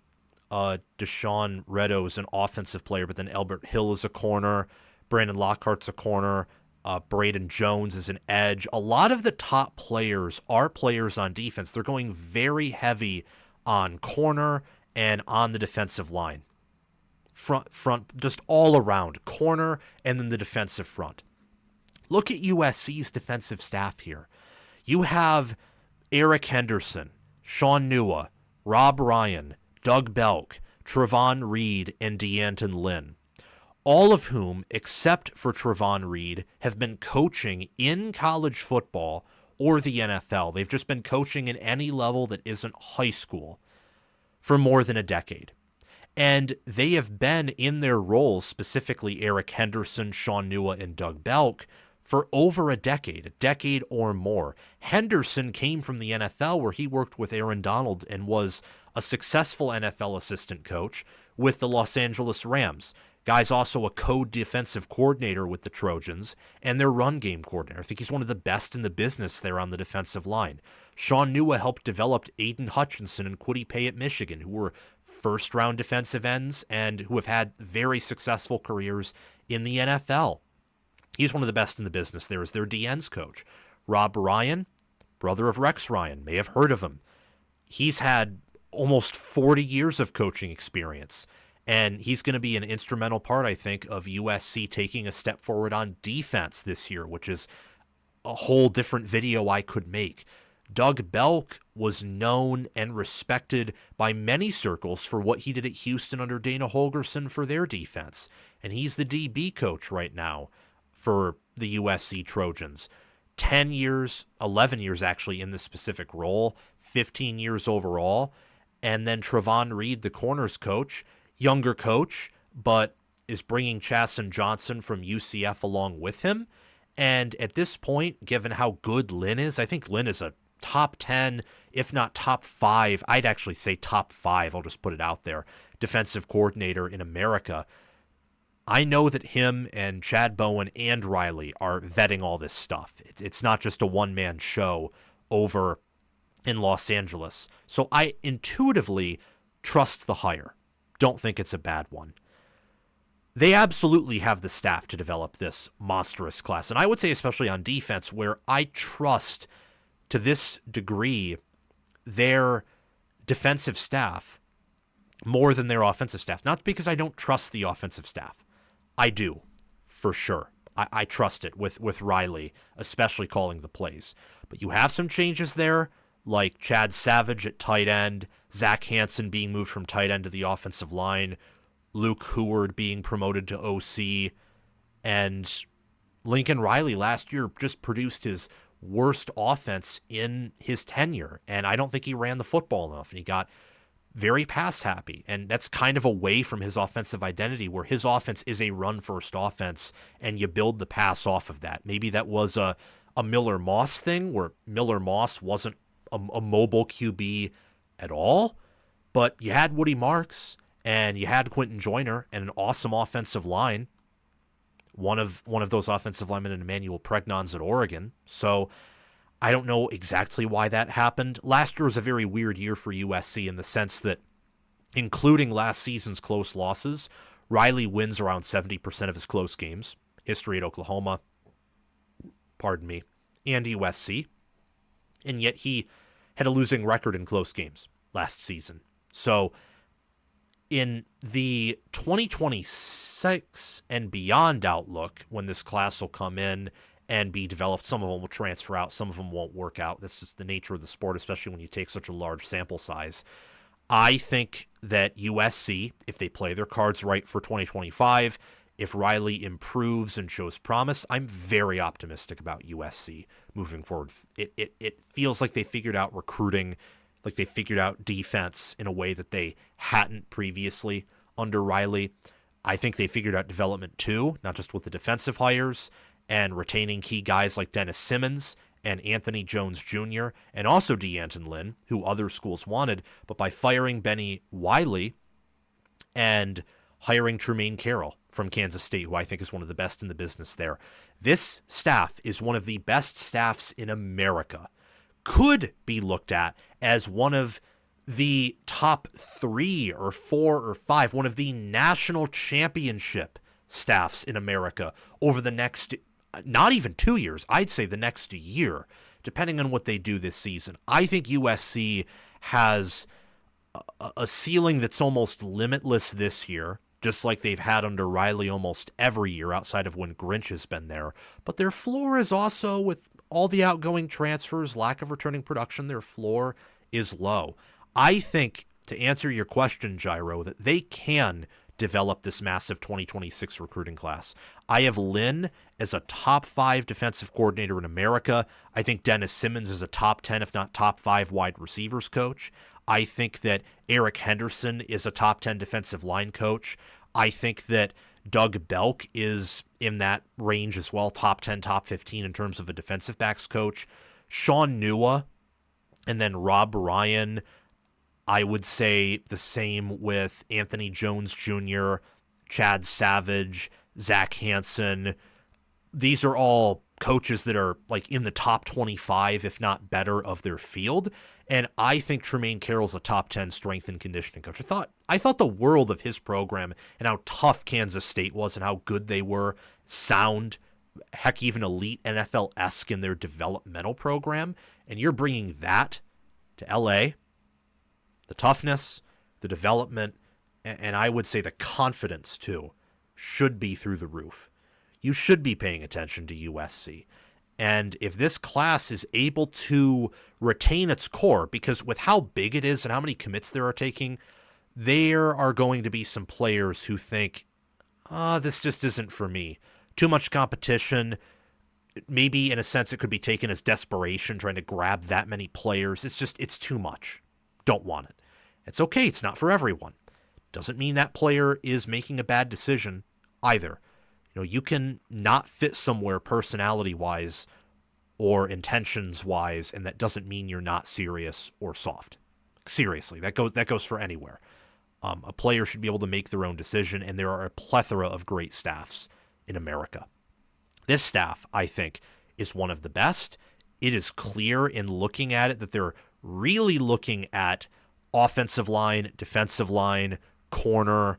Deshaun Redo is an offensive player, but then Albert Hill is a corner, Brandon Lockhart's a corner, Braden Jones is an edge. A lot of the top players are players on defense. They're going very heavy on corner and on the defensive line. Front, just all around, corner and then the defensive front. Look at USC's defensive staff here. You have Eric Henderson, Sean Nua, Rob Ryan, Doug Belk, Trevon Reed, and Deanton Lynn, all of whom, except for Trevon Reed, have been coaching in college football or the NFL. They've just been coaching in any level that isn't high school for more than a decade. And they have been in their roles, specifically Eric Henderson, Sean Nua, and Doug Belk, for over a decade or more. Henderson came from the NFL where he worked with Aaron Donald and was a successful NFL assistant coach with the Los Angeles Rams. Guy's also a co-defensive coordinator with the Trojans and their run game coordinator. I think he's one of the best in the business there on the defensive line. Sean Nua helped develop Aiden Hutchinson and Kwity Paye at Michigan, who were first-round defensive ends and who have had very successful careers in the NFL. He's one of the best in the business there as their DN's coach. Rob Ryan, brother of Rex Ryan, may have heard of him. He's had almost 40 years of coaching experience. And he's going to be an instrumental part, I think, of USC taking a step forward on defense this year, which is a whole different video I could make. Doug Belk was known and respected by many circles for what he did at Houston under Dana Holgorsen for their defense. And he's the DB coach right now for the USC Trojans. 10 years, 11 years actually in this specific role, 15 years overall. And then Trevon Reed, the corners coach, younger coach, but is bringing Chasen Johnson from UCF along with him. And at this point, given how good Lynn is, I think Lynn is a top 10, if not top 5, I'd actually say top 5, I'll just put it out there, defensive coordinator in America. I know that him and Chad Bowen and Riley are vetting all this stuff. It's not just a one-man show over in Los Angeles. So I intuitively trust the hire. Don't think it's a bad one. They absolutely have the staff to develop this monstrous class. And I would say especially on defense, where I trust to this degree their defensive staff more than their offensive staff. Not because I don't trust the offensive staff. I do, for sure. I trust it with Riley, especially calling the plays. But you have some changes there, like Chad Savage at tight end, Zach Hansen being moved from tight end to the offensive line, Luke Heward being promoted to OC, and Lincoln Riley last year just produced his worst offense in his tenure, and I don't think he ran the football enough, and he got very pass happy, and that's kind of away from his offensive identity, where his offense is a run-first offense, and you build the pass off of that. Maybe that was a Miller Moss thing, where Miller Moss wasn't a mobile QB at all, but you had Woody Marks, and you had Quentin Joyner and an awesome offensive line. One of those offensive linemen in Emmanuel Pregnon's at Oregon. So I don't know exactly why that happened. Last year was a very weird year for USC in the sense that, including last season's close losses, Riley wins around 70% of his close games. History at Oklahoma, and USC. And yet he had a losing record in close games last season. So in the 2026 and beyond outlook, when this class will come in and be developed, some of them will transfer out, some of them won't work out. This is the nature of the sport, especially when you take such a large sample size. I think that USC, if they play their cards right for 2025, if Riley improves and shows promise, I'm very optimistic about USC moving forward. It feels like they figured out recruiting, like they figured out defense in a way that they hadn't previously under Riley. I think they figured out development too, not just with the defensive hires and retaining key guys like Dennis Simmons and Anthony Jones Jr. and also DeAnton Lynn, who other schools wanted, but by firing Benny Wiley and hiring Tremaine Carroll from Kansas State, who I think is one of the best in the business there. This staff is one of the best staffs in America. Could be looked at as one of the top 3 or 4 or 5, one of the national championship staffs in America over the next, not even 2 years, I'd say the next year, depending on what they do this season. I think USC has a ceiling that's almost limitless this year, just like they've had under Riley almost every year outside of when Grinch has been there. But their floor is also, with all the outgoing transfers, lack of returning production, their floor is low. I think, to answer your question, Gyro, that they can develop this massive 2026 recruiting class. I have Lynn as a top 5 defensive coordinator in America. I think Dennis Simmons is a top 10, if not top 5 wide receivers coach. I think that Eric Henderson is a top 10 defensive line coach. I think that Doug Belk is in that range as well, top 10, top 15 in terms of a defensive backs coach. Sean Nua and then Rob Ryan. I would say the same with Anthony Jones Jr., Chad Savage, Zach Hansen. These are all coaches that are like in the top 25, if not better, of their field. And I think Tremaine Carroll's a top 10 strength and conditioning coach. I thought the world of his program and how tough Kansas State was and how good they were, sound, heck, even elite NFL-esque in their developmental program. And you're bringing that to LA, the toughness, the development, and I would say the confidence too, should be through the roof. You should be paying attention to USC. And if this class is able to retain its core, because with how big it is and how many commits there are taking, there are going to be some players who think, this just isn't for me. Too much competition. Maybe in a sense it could be taken as desperation, trying to grab that many players. It's too much. Don't want it. It's okay. It's not for everyone. Doesn't mean that player is making a bad decision either. You can not fit somewhere personality-wise or intentions-wise, and that doesn't mean you're not serious or soft. Seriously, that goes for anywhere. A player should be able to make their own decision, and there are a plethora of great staffs in America. This staff, I think, is one of the best. It is clear in looking at it that they're really looking at offensive line, defensive line, corner,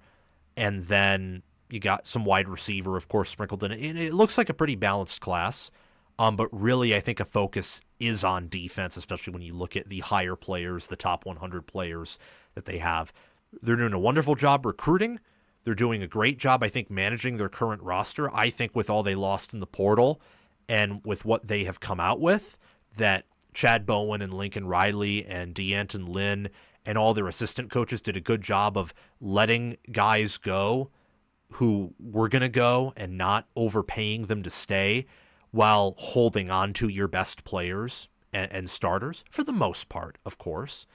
and then you got some wide receiver, of course, sprinkled in. It looks like a pretty balanced class, but really I think a focus is on defense, especially when you look at the higher players, the top 100 players that they have. They're doing a wonderful job recruiting. They're doing a great job, I think, managing their current roster. I think with all they lost in the portal and with what they have come out with, that Chad Bowen and Lincoln Riley and DeAnton Lynn and all their assistant coaches did a good job of letting guys go who were going to go and not overpaying them to stay while holding on to your best players and starters, for the most part, of course.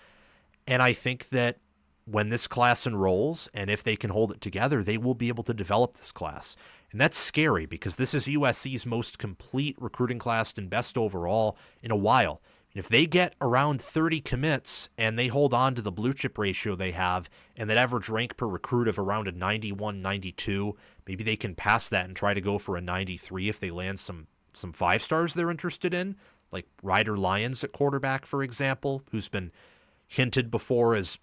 And I think that when this class enrolls, and if they can hold it together, they will be able to develop this class. And that's scary because this is USC's most complete recruiting class and best overall in a while. And if they get around 30 commits and they hold on to the blue chip ratio they have and that average rank per recruit of around a 91, 92, maybe they can pass that and try to go for a 93 if they land some 5 stars they're interested in, like Ryder Lyons at quarterback, for example, who's been hinted before as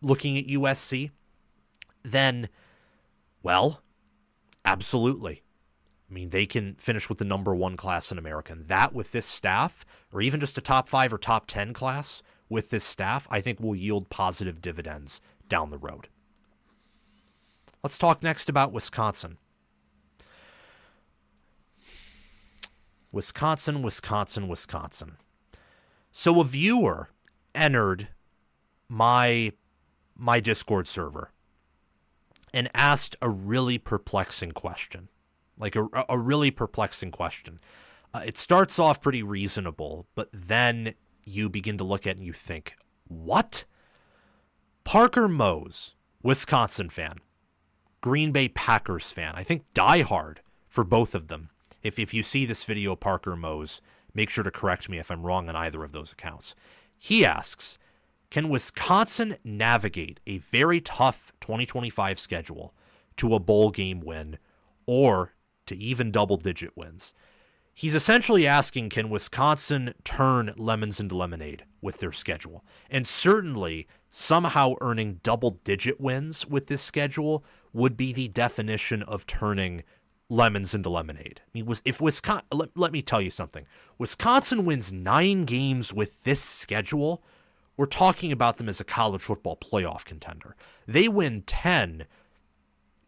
looking at USC, then, well, absolutely. I mean, they can finish with the number 1 class in America. And that with this staff, or even just a top 5 or top 10 class with this staff, I think will yield positive dividends down the road. Let's talk next about Wisconsin. Wisconsin. So a viewer entered my Discord server and asked a really perplexing question. Like a really perplexing question. It starts off pretty reasonable, but then you begin to look at it and you think, what? Parker Mose, Wisconsin fan, Green Bay Packers fan, I think diehard for both of them. If you see this video, Parker Mose, make sure to correct me if I'm wrong on either of those accounts. He asks, can Wisconsin navigate a very tough 2025 schedule to a bowl game win or to even double-digit wins? He's essentially asking, can Wisconsin turn lemons into lemonade with their schedule? And certainly, somehow earning double-digit wins with this schedule would be the definition of turning lemons into lemonade. I mean, if Wisconsin, let me tell you something. Wisconsin wins 9 games with this schedule, we're talking about them as a college football playoff contender. They win 10,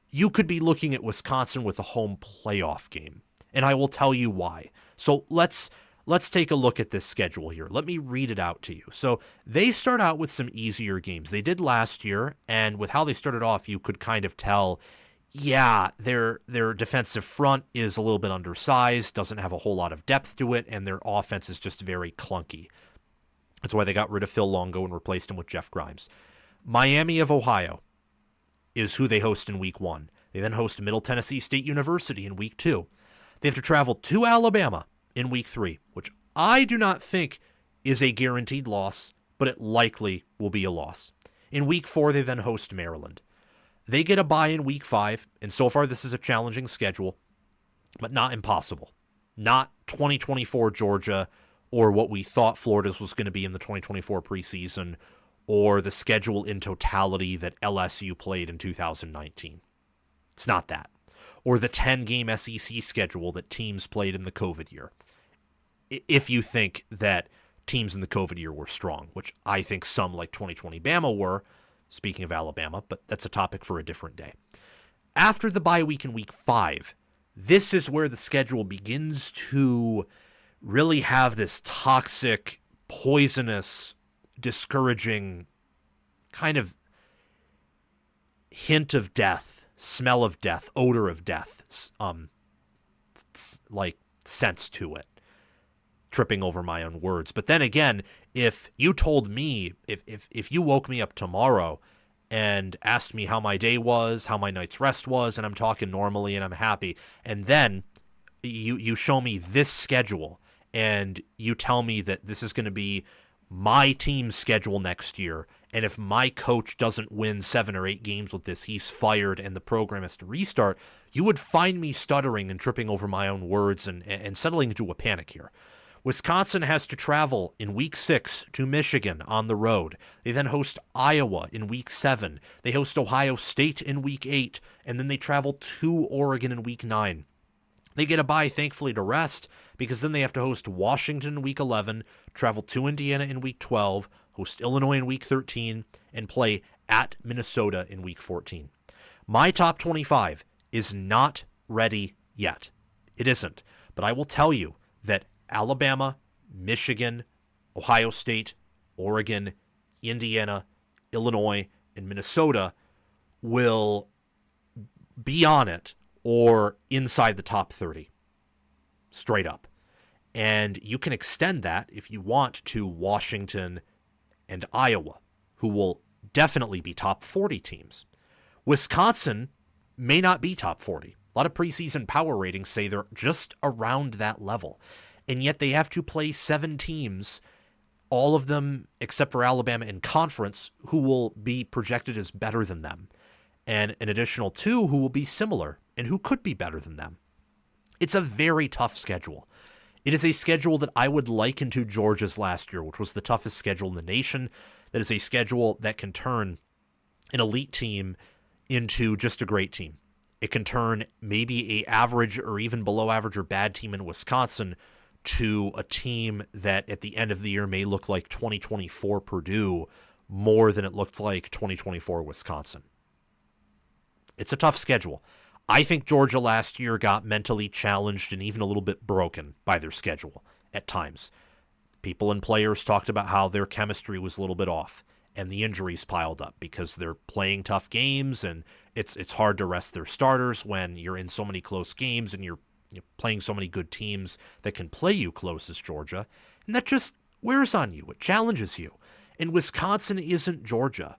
you could be looking at Wisconsin with a home playoff game. And I will tell you why. So let's take a look at this schedule here. Let me read it out to you. So they start out with some easier games. They did last year, and with how they started off, you could kind of tell, yeah, their defensive front is a little bit undersized, doesn't have a whole lot of depth to it, and their offense is just very clunky. That's why they got rid of Phil Longo and replaced him with Jeff Grimes. Miami of Ohio is who they host in week 1. They then host Middle Tennessee State University in week 2. They have to travel to Alabama in week 3, which I do not think is a guaranteed loss, but it likely will be a loss. In week 4, they then host Maryland. They get a bye in week 5, and so far this is a challenging schedule, but not impossible. Not 2024 Georgia or what we thought Florida's was going to be in the 2024 preseason, or the schedule in totality that LSU played in 2019. It's not that. Or the 10-game SEC schedule that teams played in the COVID year. If you think that teams in the COVID year were strong, which I think some like 2020 Bama were, speaking of Alabama, but that's a topic for a different day. After the bye week in week 5, this is where the schedule begins to really have this toxic, poisonous, discouraging kind of hint of death, smell of death, odor of death, like sense to it. Tripping over my own words. But then again, if you told me, if you woke me up tomorrow and asked me how my day was, how my night's rest was, and I'm talking normally and I'm happy, and then you show me this schedule and you tell me that this is going to be my team's schedule next year, and if my coach doesn't win 7 or 8 games with this, he's fired and the program has to restart, you would find me stuttering and tripping over my own words and settling into a panic here. Wisconsin has to travel in week 6 to Michigan on the road. They then host Iowa in week 7. They host Ohio State in week 8, and then they travel to Oregon in week 9. They get a bye, thankfully, to rest, because then they have to host Washington in week 11, travel to Indiana in week 12, host Illinois in week 13, and play at Minnesota in week 14. My top 25 is not ready yet. It isn't. But I will tell you that Alabama, Michigan, Ohio State, Oregon, Indiana, Illinois, and Minnesota will be on it or inside the top 30. Straight up. And you can extend that if you want to Washington and Iowa, who will definitely be top 40 teams. Wisconsin may not be top 40. A lot of preseason power ratings say they're just around that level. And yet they have to play 7 teams, all of them except for Alabama in conference, who will be projected as better than them, and an additional 2 who will be similar and who could be better than them. It's a very tough schedule. It is a schedule that I would liken to Georgia's last year, which was the toughest schedule in the nation. That is a schedule that can turn an elite team into just a great team. It can turn maybe a average or even below average or bad team in Wisconsin to a team that at the end of the year may look like 2024 Purdue more than it looked like 2024 Wisconsin. It's a tough schedule. I think Georgia last year got mentally challenged and even a little bit broken by their schedule at times. People and players talked about how their chemistry was a little bit off and the injuries piled up because they're playing tough games, and it's hard to rest their starters when you're in so many close games and you're playing so many good teams that can play you close as Georgia, and that just wears on you. It challenges you. And Wisconsin isn't Georgia.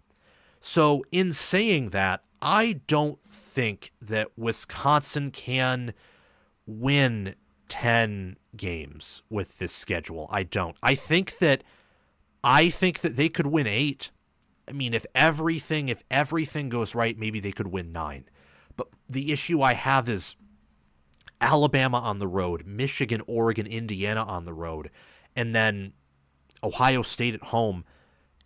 So in saying that, I don't think that Wisconsin can win 10 games with this schedule. I don't. I think that they could win 8. I mean, if everything goes right, maybe they could win 9. But the issue I have is Alabama on the road, Michigan, Oregon, Indiana on the road, and then Ohio State at home,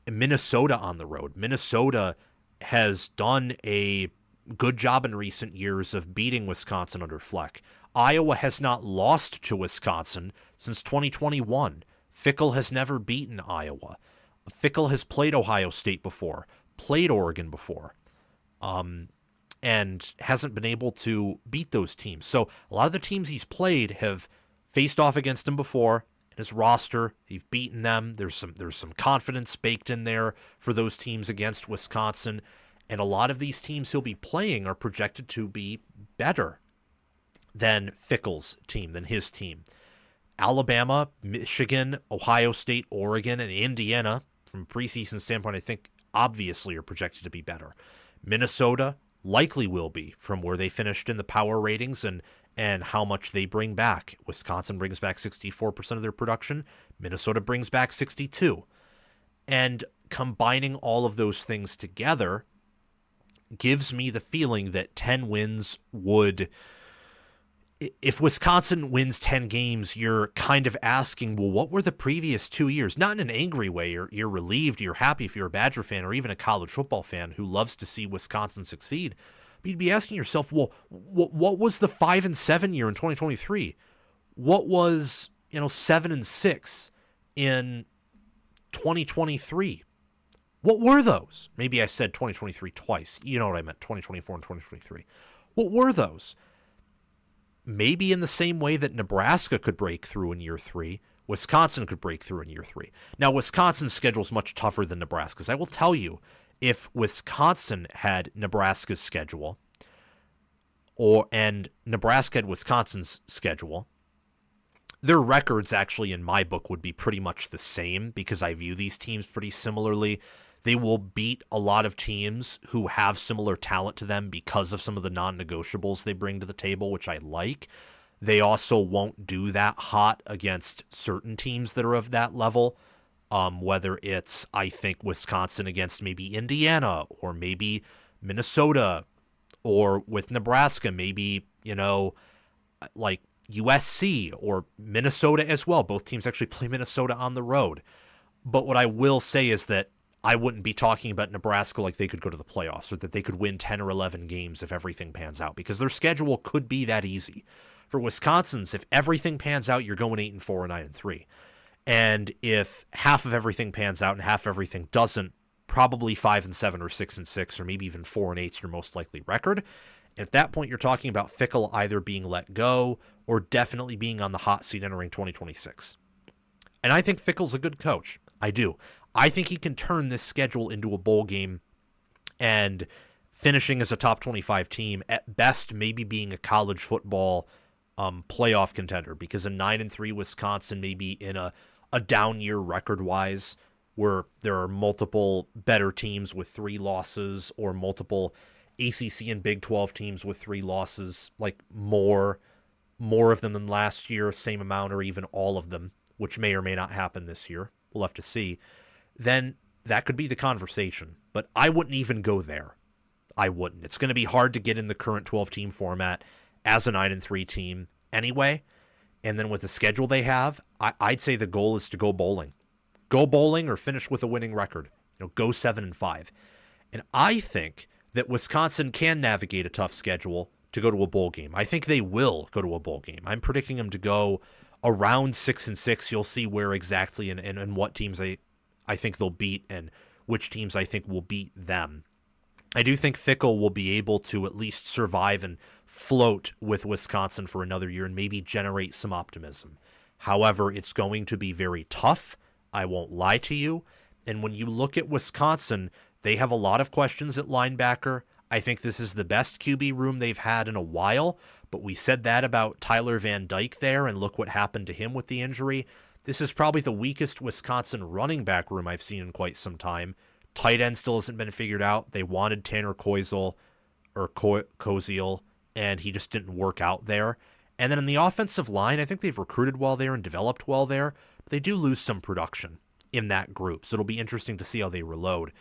and Minnesota on the road. Minnesota has done a good job in recent years of beating Wisconsin under Fleck. Iowa has not lost to Wisconsin since 2021. Fickell has never beaten Iowa. Fickell has played Ohio State before, played Oregon before, and hasn't been able to beat those teams. So a lot of the teams he's played have faced off against him before. In his roster, he's beaten them. There's some confidence baked in there for those teams against Wisconsin. And a lot of these teams he'll be playing are projected to be better than Fickell's team, than his team. Alabama, Michigan, Ohio State, Oregon, and Indiana, from a preseason standpoint, I think obviously are projected to be better. Minnesota likely will be from where they finished in the power ratings and how much they bring back. Wisconsin brings back 64% of their production. Minnesota brings back 62%. And combining all of those things together gives me the feeling that 10 wins would... If Wisconsin wins 10 games, you're kind of asking, well, what were the previous 2 years? Not in an angry way. You're relieved, you're happy if you're a Badger fan or even a college football fan who loves to see Wisconsin succeed. But you'd be asking yourself, well, what was the 5-7 year in 2023? What was 7-6 in 2023? What were those? Maybe I said 2023 twice. You know what I meant, 2024 and 2023. What were those? Maybe in the same way that Nebraska could break through in year 3, Wisconsin could break through in year 3. Now, Wisconsin's schedule is much tougher than Nebraska's. I will tell you, if Wisconsin had Nebraska's schedule, and Nebraska had Wisconsin's schedule, their records actually in my book would be pretty much the same because I view these teams pretty similarly. They will beat a lot of teams who have similar talent to them because of some of the non-negotiables they bring to the table, which I like. They also won't do that hot against certain teams that are of that level, whether it's, I think, Wisconsin against maybe Indiana or maybe Minnesota, or with Nebraska, maybe, like USC or Minnesota as well. Both teams actually play Minnesota on the road. But what I will say is that I wouldn't be talking about Nebraska like they could go to the playoffs or that they could win 10 or 11 games if everything pans out, because their schedule could be that easy. For Wisconsin's, if everything pans out, you're going 8-4 or 9-3. And if half of everything pans out and half of everything doesn't, probably 5-7 or 6-6 or maybe even 4-8 is your most likely record. And at that point, you're talking about Fickell either being let go or definitely being on the hot seat entering 2026. And I think Fickell's a good coach. I do. I think he can turn this schedule into a bowl game and finishing as a top 25 team, at best maybe being a college football playoff contender, because a 9-3 Wisconsin may be in a down year record-wise where there are multiple better teams with 3 losses or multiple ACC and Big 12 teams with 3 losses, like more of them than last year, same amount or even all of them, which may or may not happen this year. We'll have to see. Then that could be the conversation. But I wouldn't even go there. I wouldn't. It's going to be hard to get in the current 12-team format as a 9-3 team anyway. And then with the schedule they have, I'd say the goal is to go bowling. Go bowling or finish with a winning record. Go 7-5. And I think that Wisconsin can navigate a tough schedule to go to a bowl game. I think they will go to a bowl game. I'm predicting them to go around 6-6. You'll see where exactly and what teams I think they'll beat and which teams I think will beat them. I do think Fickell will be able to at least survive and float with Wisconsin for another year and maybe generate some optimism. However, it's going to be very tough. I won't lie to you. And when you look at Wisconsin, they have a lot of questions at linebacker. I think this is the best QB room they've had in a while, but we said that about Tyler Van Dyke there, and look what happened to him with the injury. This is probably the weakest Wisconsin running back room I've seen in quite some time. Tight end still hasn't been figured out. They wanted Tanner Koziel, and he just didn't work out there. And then in the offensive line, I think they've recruited well there and developed well there, but they do lose some production in that group, so it'll be interesting to see how they reload.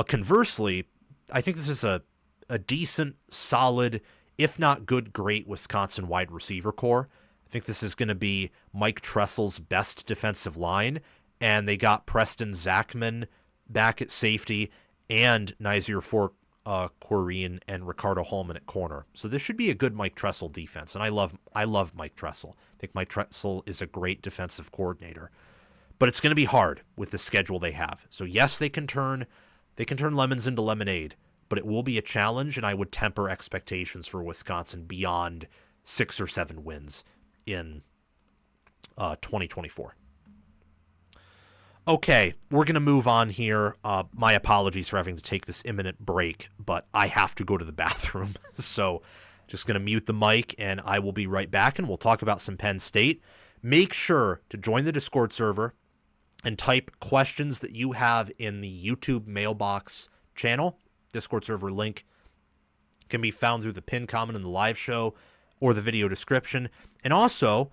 Conversely, I think this is a decent, solid, if not good, great Wisconsin wide receiver core. I think this is going to be Mike Tressel's best defensive line, and they got Preston Zachman back at safety and Nazir Corrine and Ricardo Holman at corner. So this should be a good Mike Tressel defense, and I love Mike Tressel. I think Mike Tressel is a great defensive coordinator. But it's going to be hard with the schedule they have. So yes, they can turn lemons into lemonade, but it will be a challenge, and I would temper expectations for Wisconsin beyond 6 or 7 wins in 2024. Okay, we're going to move on here. My apologies for having to take this imminent break, but I have to go to the bathroom. So just going to mute the mic, and I will be right back, and we'll talk about some Penn State. Make sure to join the Discord server and type questions that you have in the YouTube mailbox channel. Discord server link can be found through the pinned comment in the live show or the video description. And also,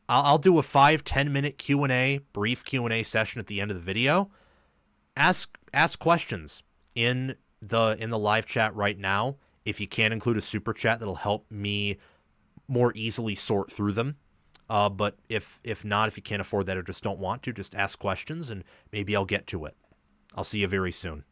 I'll do a 5-10 minute Q&A, brief Q&A session at the end of the video. Ask questions in the live chat right now. If you can include a super chat, that'll help me more easily sort through them. But if not, if you can't afford that or just don't want to, just ask questions and maybe I'll get to it. I'll see you very soon.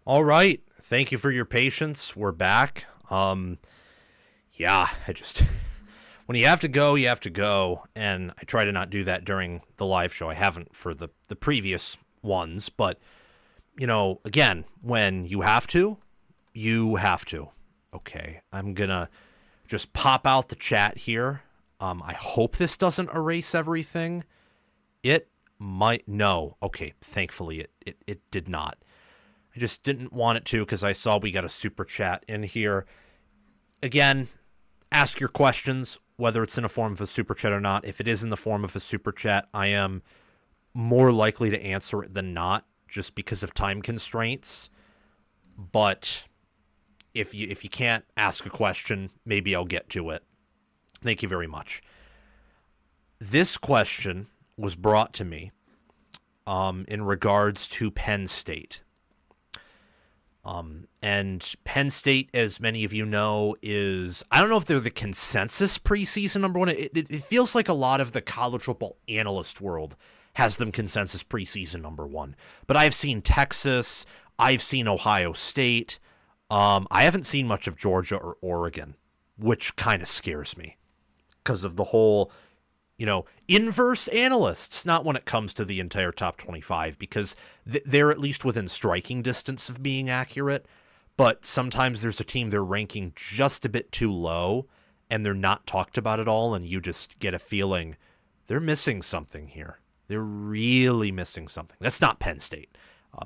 All right. Thank you for your patience. We're back. Yeah, when you have to go, you have to go. And I try to not do that during the live show. I haven't for the previous ones. But, again, when you have to, you have to. Okay, I'm going to just pop out the chat here. I hope this doesn't erase everything. It might. No. Okay, thankfully it did not. I just didn't want it to because I saw we got a super chat in here. Again, ask your questions, whether it's in a form of a super chat or not. If it is in the form of a super chat, I am more likely to answer it than not just because of time constraints. But if you can't ask a question, maybe I'll get to it. Thank you very much. This question was brought to me in regards to Penn State. And Penn State, as many of you know, is, I don't know if they're the consensus preseason number one. It feels like a lot of the college football analyst world has them consensus preseason number one. But I've seen Texas, I've seen Ohio State. I haven't seen much of Georgia or Oregon, which kind of scares me because of the whole, inverse analysts, not when it comes to the entire top 25, because they're at least within striking distance of being accurate. But sometimes there's a team they're ranking just a bit too low and they're not talked about at all. And you just get a feeling they're missing something here. They're really missing something. That's not Penn State.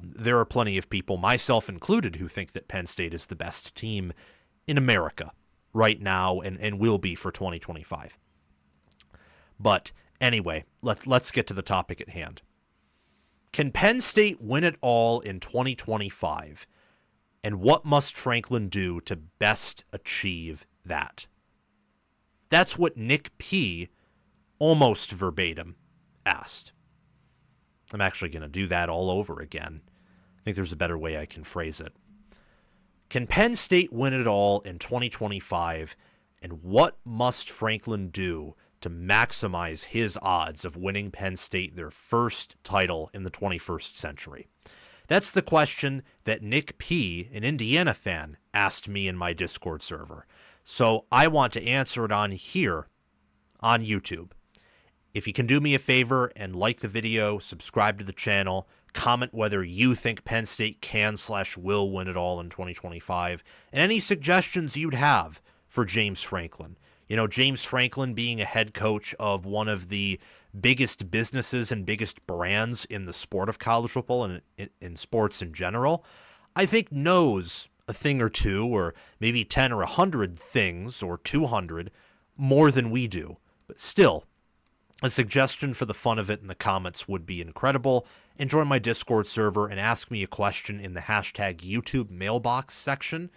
There are plenty of people, myself included, who think that Penn State is the best team in America right now and will be for 2025. But anyway, let's get to the topic at hand. Can Penn State win it all in 2025? And what must Franklin do to best achieve that? That's what Nick P. almost verbatim asked. I'm actually going to do that all over again. I think there's a better way I can phrase it. Can Penn State win it all in 2025? And what must Franklin do to maximize his odds of winning Penn State their first title in the 21st century? That's the question that Nick P., an Indiana fan, asked me in my Discord server. So I want to answer it on here on YouTube. If you can do me a favor and like the video, subscribe to the channel, comment whether you think Penn State can/will win it all in 2025, and any suggestions you'd have for James Franklin. James Franklin being a head coach of one of the biggest businesses and biggest brands in the sport of college football and in sports in general, I think knows a thing or two, or maybe 10 or 100 things, or 200, more than we do. But still, a suggestion for the fun of it in the comments would be incredible. And join my Discord server and ask me a question in the hashtag YouTube mailbox section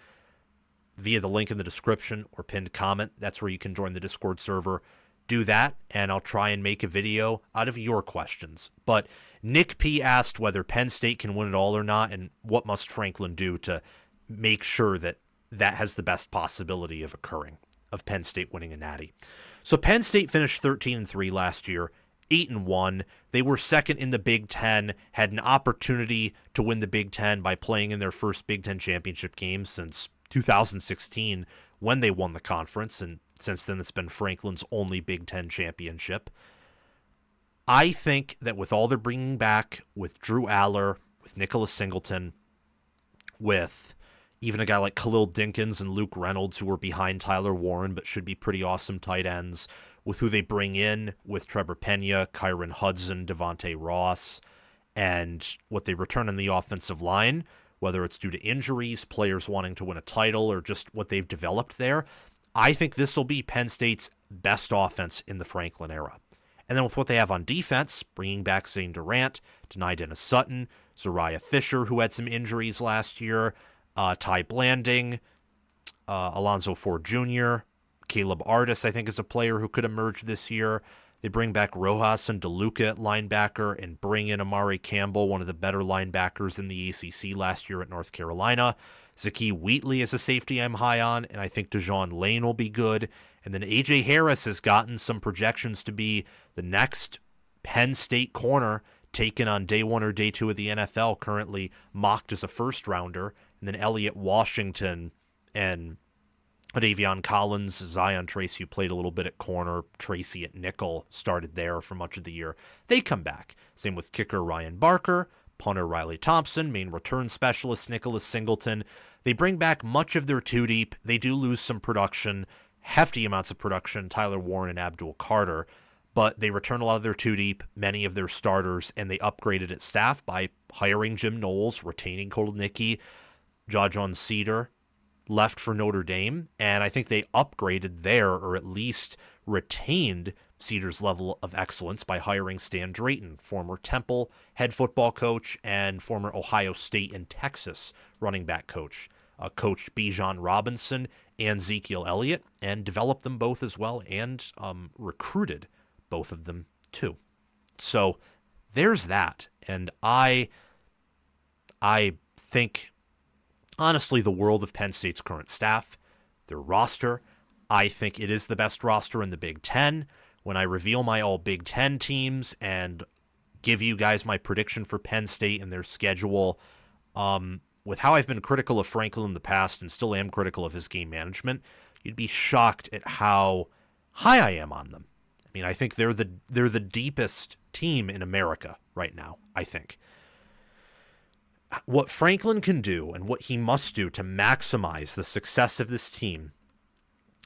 via the link in the description or pinned comment. That's where you can join the Discord server. Do that, and I'll try and make a video out of your questions. But Nick P. asked whether Penn State can win it all or not, and what must Franklin do to make sure that that has the best possibility of occurring, of Penn State winning a natty. So Penn State finished 13-3 last year, 8-1. They were second in the Big Ten, had an opportunity to win the Big Ten by playing in their first Big Ten championship game since 2016 when they won the conference, and since then it's been Franklin's only Big Ten championship. I think that with all they're bringing back, with Drew Aller, with Nicholas Singleton, with even a guy like Khalil Dinkins and Luke Reynolds, who are behind Tyler Warren but should be pretty awesome tight ends, with who they bring in with Trevor Pena, Kyron Hudson, Devontae Ross, and what they return in the offensive line, whether it's due to injuries, players wanting to win a title, or just what they've developed there, I think this will be Penn State's best offense in the Franklin era. And then with what they have on defense, bringing back Zane Durant, Denai Dennis Sutton, Zariah Fisher, who had some injuries last year, Ty Blanding, Alonzo Ford Jr., Caleb Artis, I think, is a player who could emerge this year. They bring back Rojas and DeLuca at linebacker and bring in Amari Campbell, one of the better linebackers in the ACC last year at North Carolina. Zakee Wheatley is a safety I'm high on, and I think Dejon Lane will be good. And then A.J. Harris has gotten some projections to be the next Penn State corner taken on day 1 or day 2 of the NFL, currently mocked as a first-rounder, and then Elliott Washington and Davion Collins, Zion Tracy, who played a little bit at corner, Tracy at nickel, started there for much of the year. They come back. Same with kicker Ryan Barker, punter Riley Thompson, main return specialist Nicholas Singleton. They bring back much of their two-deep. They do lose some production, hefty amounts of production, Tyler Warren and Abdul Carter, but they return a lot of their two-deep, many of their starters, and they upgraded at staff by hiring Jim Knowles, retaining Kotelnicki, Jajon Cedar, left for Notre Dame, and I think they upgraded there, or at least retained Cedar's level of excellence by hiring Stan Drayton, former Temple head football coach and former Ohio State and Texas running back coach. Coached Bijan Robinson and Ezekiel Elliott, and developed them both as well, and recruited both of them too. So there's that, and I think honestly the world of Penn State's current staff, their roster. I think it is the best roster in the Big Ten. When I reveal my all Big Ten teams and give you guys my prediction for Penn State and their schedule, with how I've been critical of Franklin in the past and still am critical of his game management, you'd be shocked at how high I am on them. I mean, I think they're the deepest team in America right now, I think. What Franklin can do and what he must do to maximize the success of this team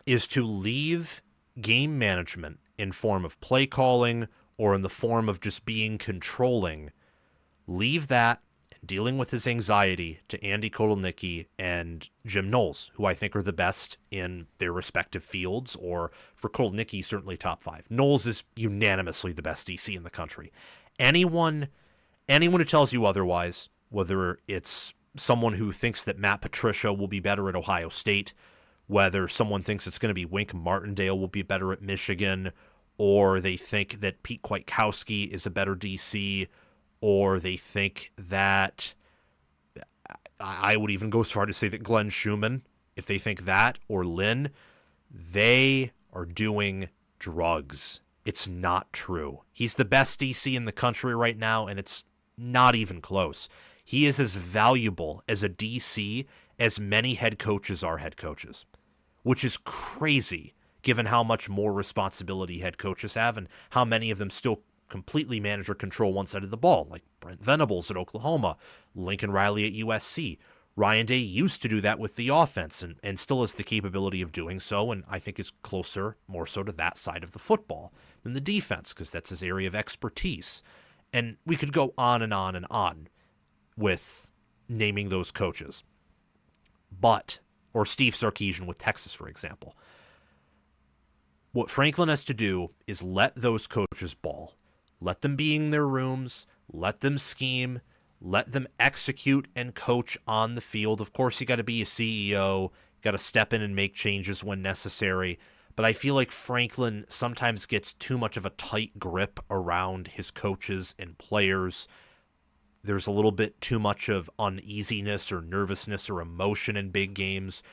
is to leave game management in form of play calling or in the form of just being controlling. Leave that and dealing with his anxiety to Andy Kotelnicki and Jim Knowles, who I think are the best in their respective fields, or for Kotelnicki, certainly top 5. Knowles is unanimously the best DC in the country. Anyone who tells you otherwise, whether it's someone who thinks that Matt Patricia will be better at Ohio State, whether someone thinks it's going to be Wink Martindale will be better at Michigan, or they think that Pete Kwiatkowski is a better DC, or they think that, I would even go so far to say that Glenn Schumann, if they think that, or Lynn, they are doing drugs. It's not true. He's the best DC in the country right now, and it's not even close. He is as valuable as a DC as many head coaches are head coaches, which is crazy given how much more responsibility head coaches have and how many of them still completely manage or control one side of the ball, like Brent Venables at Oklahoma, Lincoln Riley at USC. Ryan Day used to do that with the offense and still has the capability of doing so, and I think is closer more so to that side of the football than the defense, because that's his area of expertise. And we could go on and on and on with naming those coaches. Or Steve Sarkisian with Texas, for example. What Franklin has to do is let those coaches ball. Let them be in their rooms. Let them scheme. Let them execute and coach on the field. Of course, you got to be a CEO. Got to step in and make changes when necessary. But I feel like Franklin sometimes gets too much of a tight grip around his coaches and players. There's a little bit too much of uneasiness or nervousness or emotion in big games.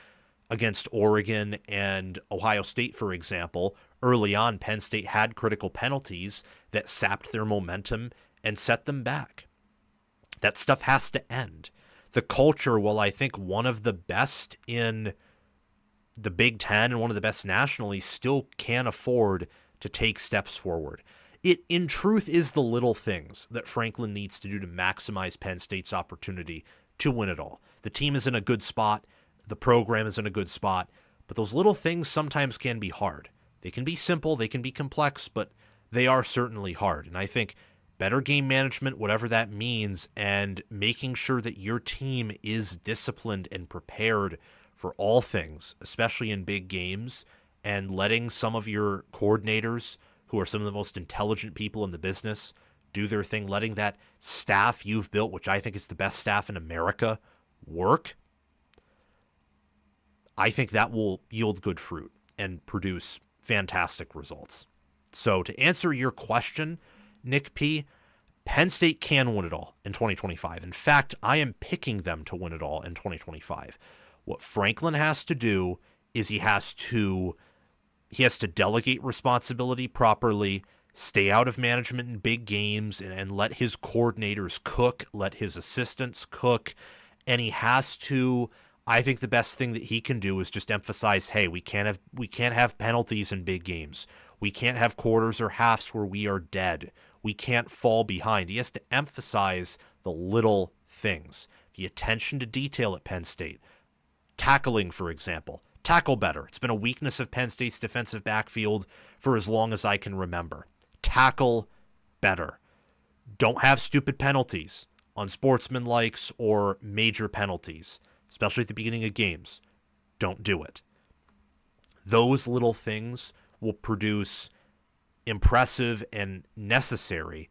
Against Oregon and Ohio State, for example, early on, Penn State had critical penalties that sapped their momentum and set them back. That stuff has to end. The culture, while I think one of the best in the Big Ten and one of the best nationally, still can't afford to take steps forward. It, in truth, is the little things that Franklin needs to do to maximize Penn State's opportunity to win it all. The team is in a good spot. The program is in a good spot. But those little things sometimes can be hard. They can be simple. They can be complex, but they are certainly hard. And I think better game management, whatever that means, and making sure that your team is disciplined and prepared for all things, especially in big games, and letting some of your coordinators, who are some of the most intelligent people in the business, do their thing, letting that staff you've built, which I think is the best staff in America, work. I think that will yield good fruit and produce fantastic results. So to answer your question, Nick P., Penn State can win it all in 2025. In fact, I am picking them to win it all in 2025. What Franklin has to do is he has to delegate responsibility properly. stay out of management in big games and let his coordinators cook, let his assistants cook, and he has to. I think the best thing that he can do is just emphasize, hey, we can't have penalties in big games. We can't have quarters or halves where we are dead. We can't fall behind. He has to emphasize the little things, the attention to detail at Penn State. Tackling, for example. Tackle better. It's been a weakness of Penn State's defensive backfield for as long as I can remember. Tackle better. Don't have stupid penalties, unsportsmanlikes or major penalties, especially at the beginning of games. Don't do it. Those little things will produce impressive and necessary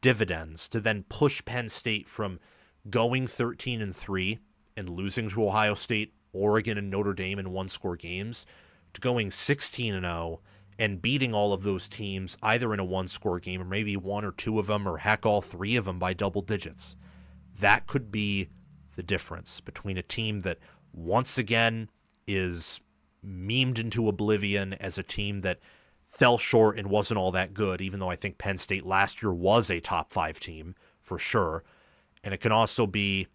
dividends to then push Penn State from going 13-3 and losing to Ohio State, Oregon, and Notre Dame in one-score games to going 16-0 and beating all of those teams either in a one-score game or maybe one or two of them or heck all three of them by double digits. That could be the difference between a team that once again is memed into oblivion as a team that fell short and wasn't all that good, even though I think Penn State last year was a top 5 team for sure. And it can also be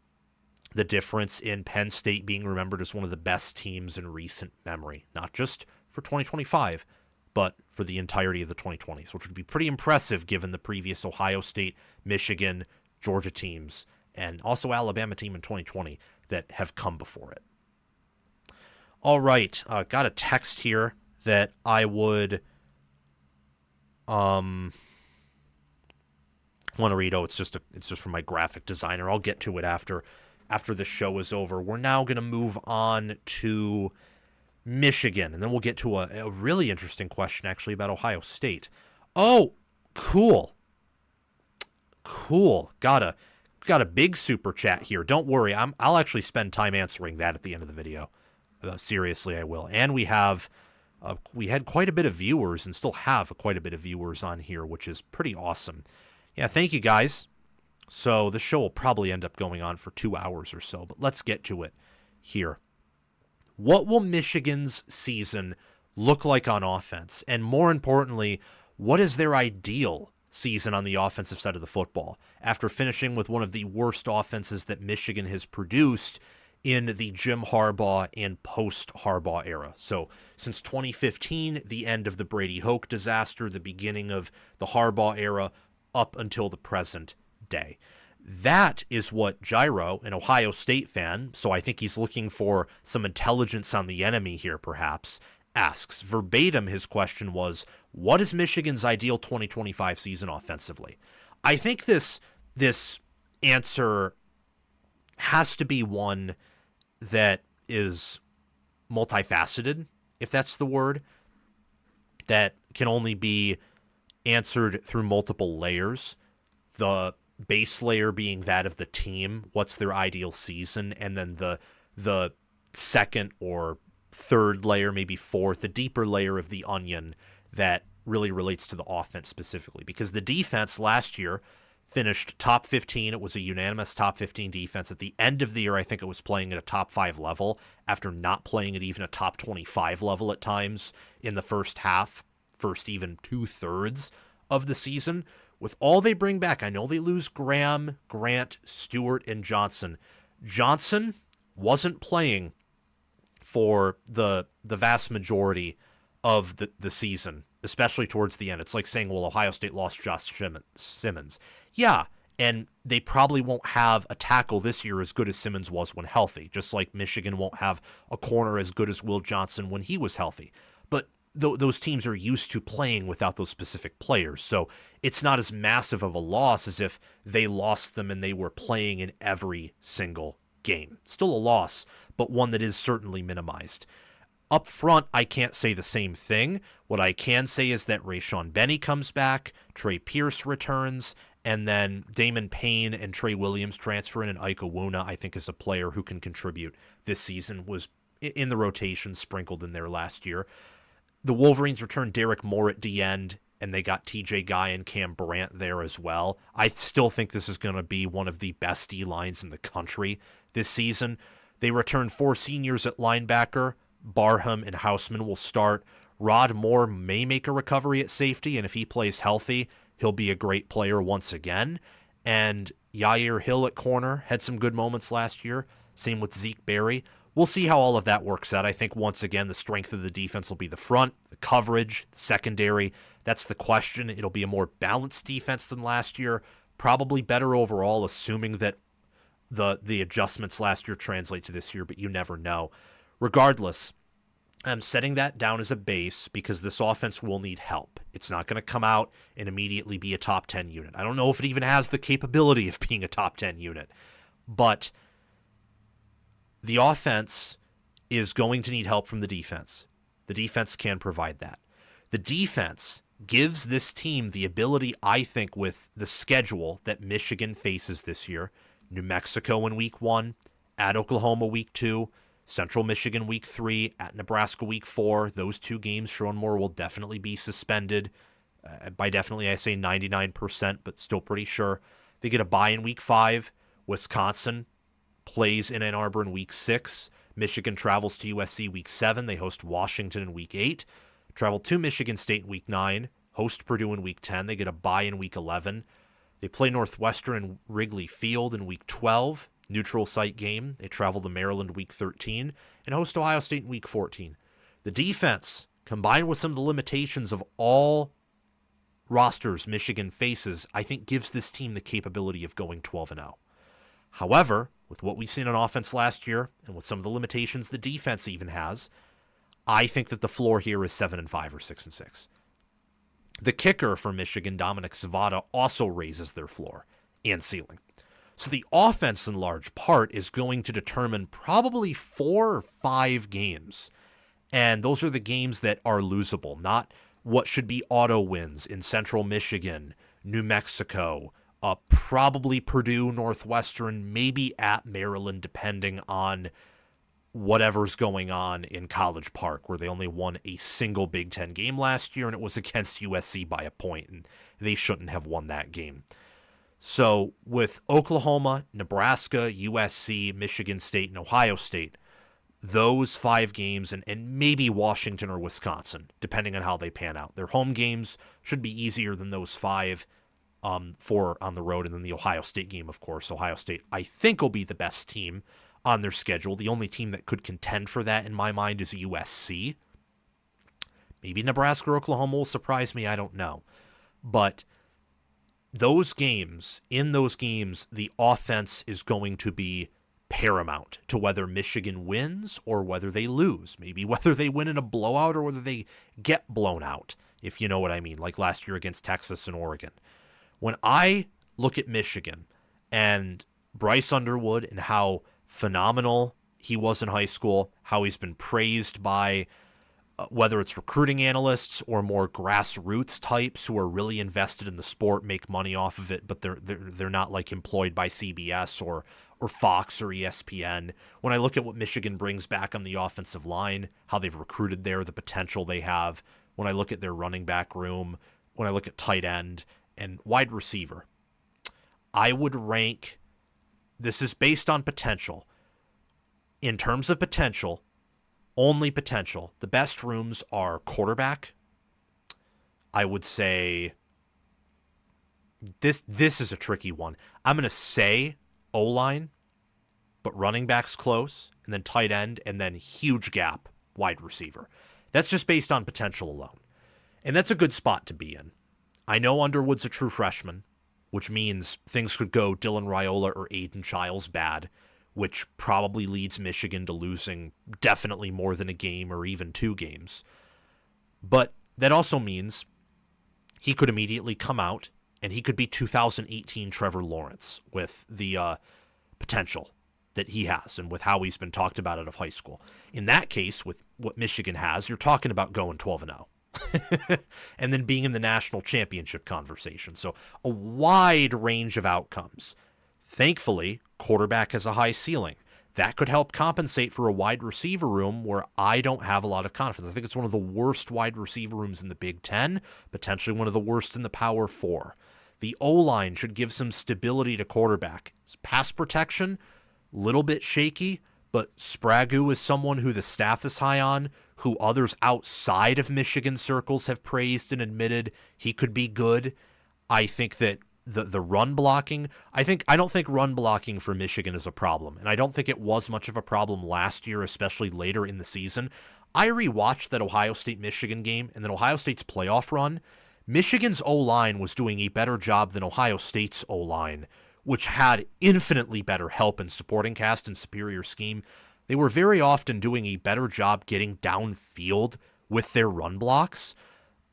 the difference in Penn State being remembered as one of the best teams in recent memory, not just for 2025, but for the entirety of the 2020s, which would be pretty impressive given the previous Ohio State, Michigan, Georgia teams, and also Alabama team in 2020 that have come before it. All right, got a text here that I would want to read. Oh, it's just from my graphic designer. I'll get to it after the show is over. We're now going to move on to Michigan, and then we'll get to a really interesting question actually about Ohio State. Oh, cool. Got a big super chat here. Don't worry, I'll actually spend time answering that at the end of the video. Seriously, I will. And we had quite a bit of viewers and still have quite a bit of viewers on here, which is pretty awesome. Yeah, thank you guys. So the show will probably end up going on for 2 hours or so, but let's get to it here. What will Michigan's season look like on offense? And more importantly, what is their ideal season on the offensive side of the football after finishing with one of the worst offenses that Michigan has produced in the Jim Harbaugh and post-Harbaugh era? So since 2015, the end of the Brady Hoke disaster, the beginning of the Harbaugh era, up until the present day. That is what Gyro, an Ohio State fan, so I think he's looking for some intelligence on the enemy here perhaps, asks. Verbatim, his question was, what is Michigan's ideal 2025 season offensively? I think this answer has to be one that is multifaceted, if that's the word, that can only be answered through multiple layers. The base layer being that of the team, what's their ideal season, and then the second or third layer, maybe fourth, the deeper layer of the onion that really relates to the offense specifically. Because the defense last year finished top 15. It was a unanimous top 15 defense. At the end of the year, I think it was playing at a top 5 level after not playing at even a top 25 level at times in the first half, first even 2/3 of the season. With all they bring back, I know they lose Graham, Grant, Stewart, and Johnson. Johnson wasn't playing for the vast majority of the season, especially towards the end. It's like saying, well, Ohio State lost Josh Simmons. Yeah, and they probably won't have a tackle this year as good as Simmons was when healthy, just like Michigan won't have a corner as good as Will Johnson when he was healthy. But those teams are used to playing without those specific players, so it's not as massive of a loss as if they lost them and they were playing in every single game. Still a loss, but one that is certainly minimized. Up front, I can't say the same thing. What I can say is that Rayshawn Benny comes back, Trey Pierce returns, and then Damon Payne and Trey Williams transfer in, and Ike Iwuna, I think, is a player who can contribute this season, was in the rotation, sprinkled in there last year. The Wolverines returned Derek Moore at the end, and they got TJ Guy and Cam Brandt there as well. I still think this is going to be one of the best D-lines in the country this season. They returned 4 seniors at linebacker. Barham and Hausman will start. Rod Moore may make a recovery at safety, and if he plays healthy, he'll be a great player once again. And Yair Hill at corner had some good moments last year. Same with Zeke Berry. We'll see how all of that works out. I think, once again, the strength of the defense will be the front, the coverage, the secondary. That's the question. It'll be a more balanced defense than last year. Probably better overall, assuming that the adjustments last year translate to this year, but you never know. Regardless, I'm setting that down as a base because this offense will need help. It's not going to come out and immediately be a top 10 unit. I don't know if it even has the capability of being a top 10 unit, but the offense is going to need help from the defense. The defense can provide that. The defense gives this team the ability, I think, with the schedule that Michigan faces this year. New Mexico in week 1, at Oklahoma week 2, Central Michigan week 3, at Nebraska week 4. Those 2 games, Sherrone Moore will definitely be suspended. By definitely, I say 99%, but still pretty sure. They get a bye in week 5. Wisconsin plays in Ann Arbor in week 6. Michigan travels to USC week 7. They host Washington in week 8. Travel to Michigan State in week 9. Host Purdue in week 10. They get a bye in week 11. They play Northwestern in Wrigley Field in week 12. Neutral site game. They travel to Maryland week 13 and host Ohio State in week 14. The defense, combined with some of the limitations of all rosters Michigan faces, I think gives this team the capability of going 12-0. However, with what we've seen on offense last year and with some of the limitations the defense even has, I think that the floor here is 7-5 or 6-6. The kicker for Michigan, Dominic Savada, also raises their floor and ceiling. So the offense, in large part, is going to determine probably 4 or 5 games. And those are the games that are losable, not what should be auto wins in Central Michigan, New Mexico, probably Purdue, Northwestern, maybe at Maryland, depending on whatever's going on in College Park, where they only won a single Big Ten game last year, and it was against USC by a point, and they shouldn't have won that game. So with Oklahoma, Nebraska, USC, Michigan State, and Ohio State, those 5 games, and maybe Washington or Wisconsin, depending on how they pan out. Their home games should be easier than those 5 4 on the road, and then the Ohio State game, of course. Ohio State, I think, will be the best team on their schedule. The only team that could contend for that, in my mind, is USC. Maybe Nebraska or Oklahoma will surprise me, I don't know. But those games, in those games, the offense is going to be paramount to whether Michigan wins or whether they lose. Maybe whether they win in a blowout or whether they get blown out, if you know what I mean, like last year against Texas and Oregon. When I look at Michigan and Bryce Underwood and how phenomenal he was in high school, how he's been praised by whether it's recruiting analysts or more grassroots types who are really invested in the sport, make money off of it, but they're not like employed by CBS or Fox or ESPN. When I look at what Michigan brings back on the offensive line, how they've recruited there, the potential they have, when I look at their running back room, when I look at tight end and wide receiver, I would rank, this is based on potential. In terms of potential, only potential, the best rooms are quarterback. I would say this is a tricky one. I'm going to say O-line, but running back's close, and then tight end, and then huge gap wide receiver. That's just based on potential alone. And that's a good spot to be in. I know Underwood's a true freshman, which means things could go Dylan Raiola or Aiden Childs bad, which probably leads Michigan to losing definitely more than a game or even 2 games. But that also means he could immediately come out and he could be 2018 Trevor Lawrence with the potential that he has and with how he's been talked about out of high school. In that case, with what Michigan has, you're talking about going 12-0. And then being in the national championship conversation. So a wide range of outcomes. Thankfully, quarterback has a high ceiling. That could help compensate for a wide receiver room where I don't have a lot of confidence. I think it's one of the worst wide receiver rooms in the Big Ten, potentially one of the worst in the Power 4. The O-line should give some stability to quarterback. Pass protection, little bit shaky, but Sprague is someone who the staff is high on, who others outside of Michigan circles have praised and admitted he could be good. I think that the run blocking, I don't think run blocking for Michigan is a problem, and I don't think it was much of a problem last year, especially later in the season. I rewatched that Ohio State-Michigan game and then Ohio State's playoff run. Michigan's O-line was doing a better job than Ohio State's O-line, which had infinitely better help and supporting cast and superior scheme. They were very often doing a better job getting downfield with their run blocks.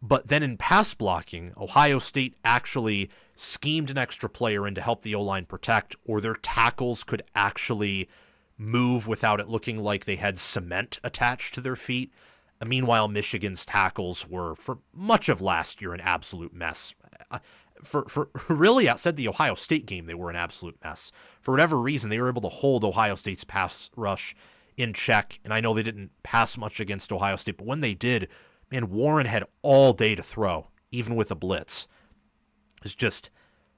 But then in pass blocking, Ohio State actually schemed an extra player in to help the O-line protect, or their tackles could actually move without it looking like they had cement attached to their feet. Meanwhile, Michigan's tackles were, for much of last year, an absolute mess. For really, outside the Ohio State game, they were an absolute mess. For whatever reason, they were able to hold Ohio State's pass rush in check, and I know they didn't pass much against Ohio State, but when they did, man, Warren had all day to throw, even with a blitz. It's just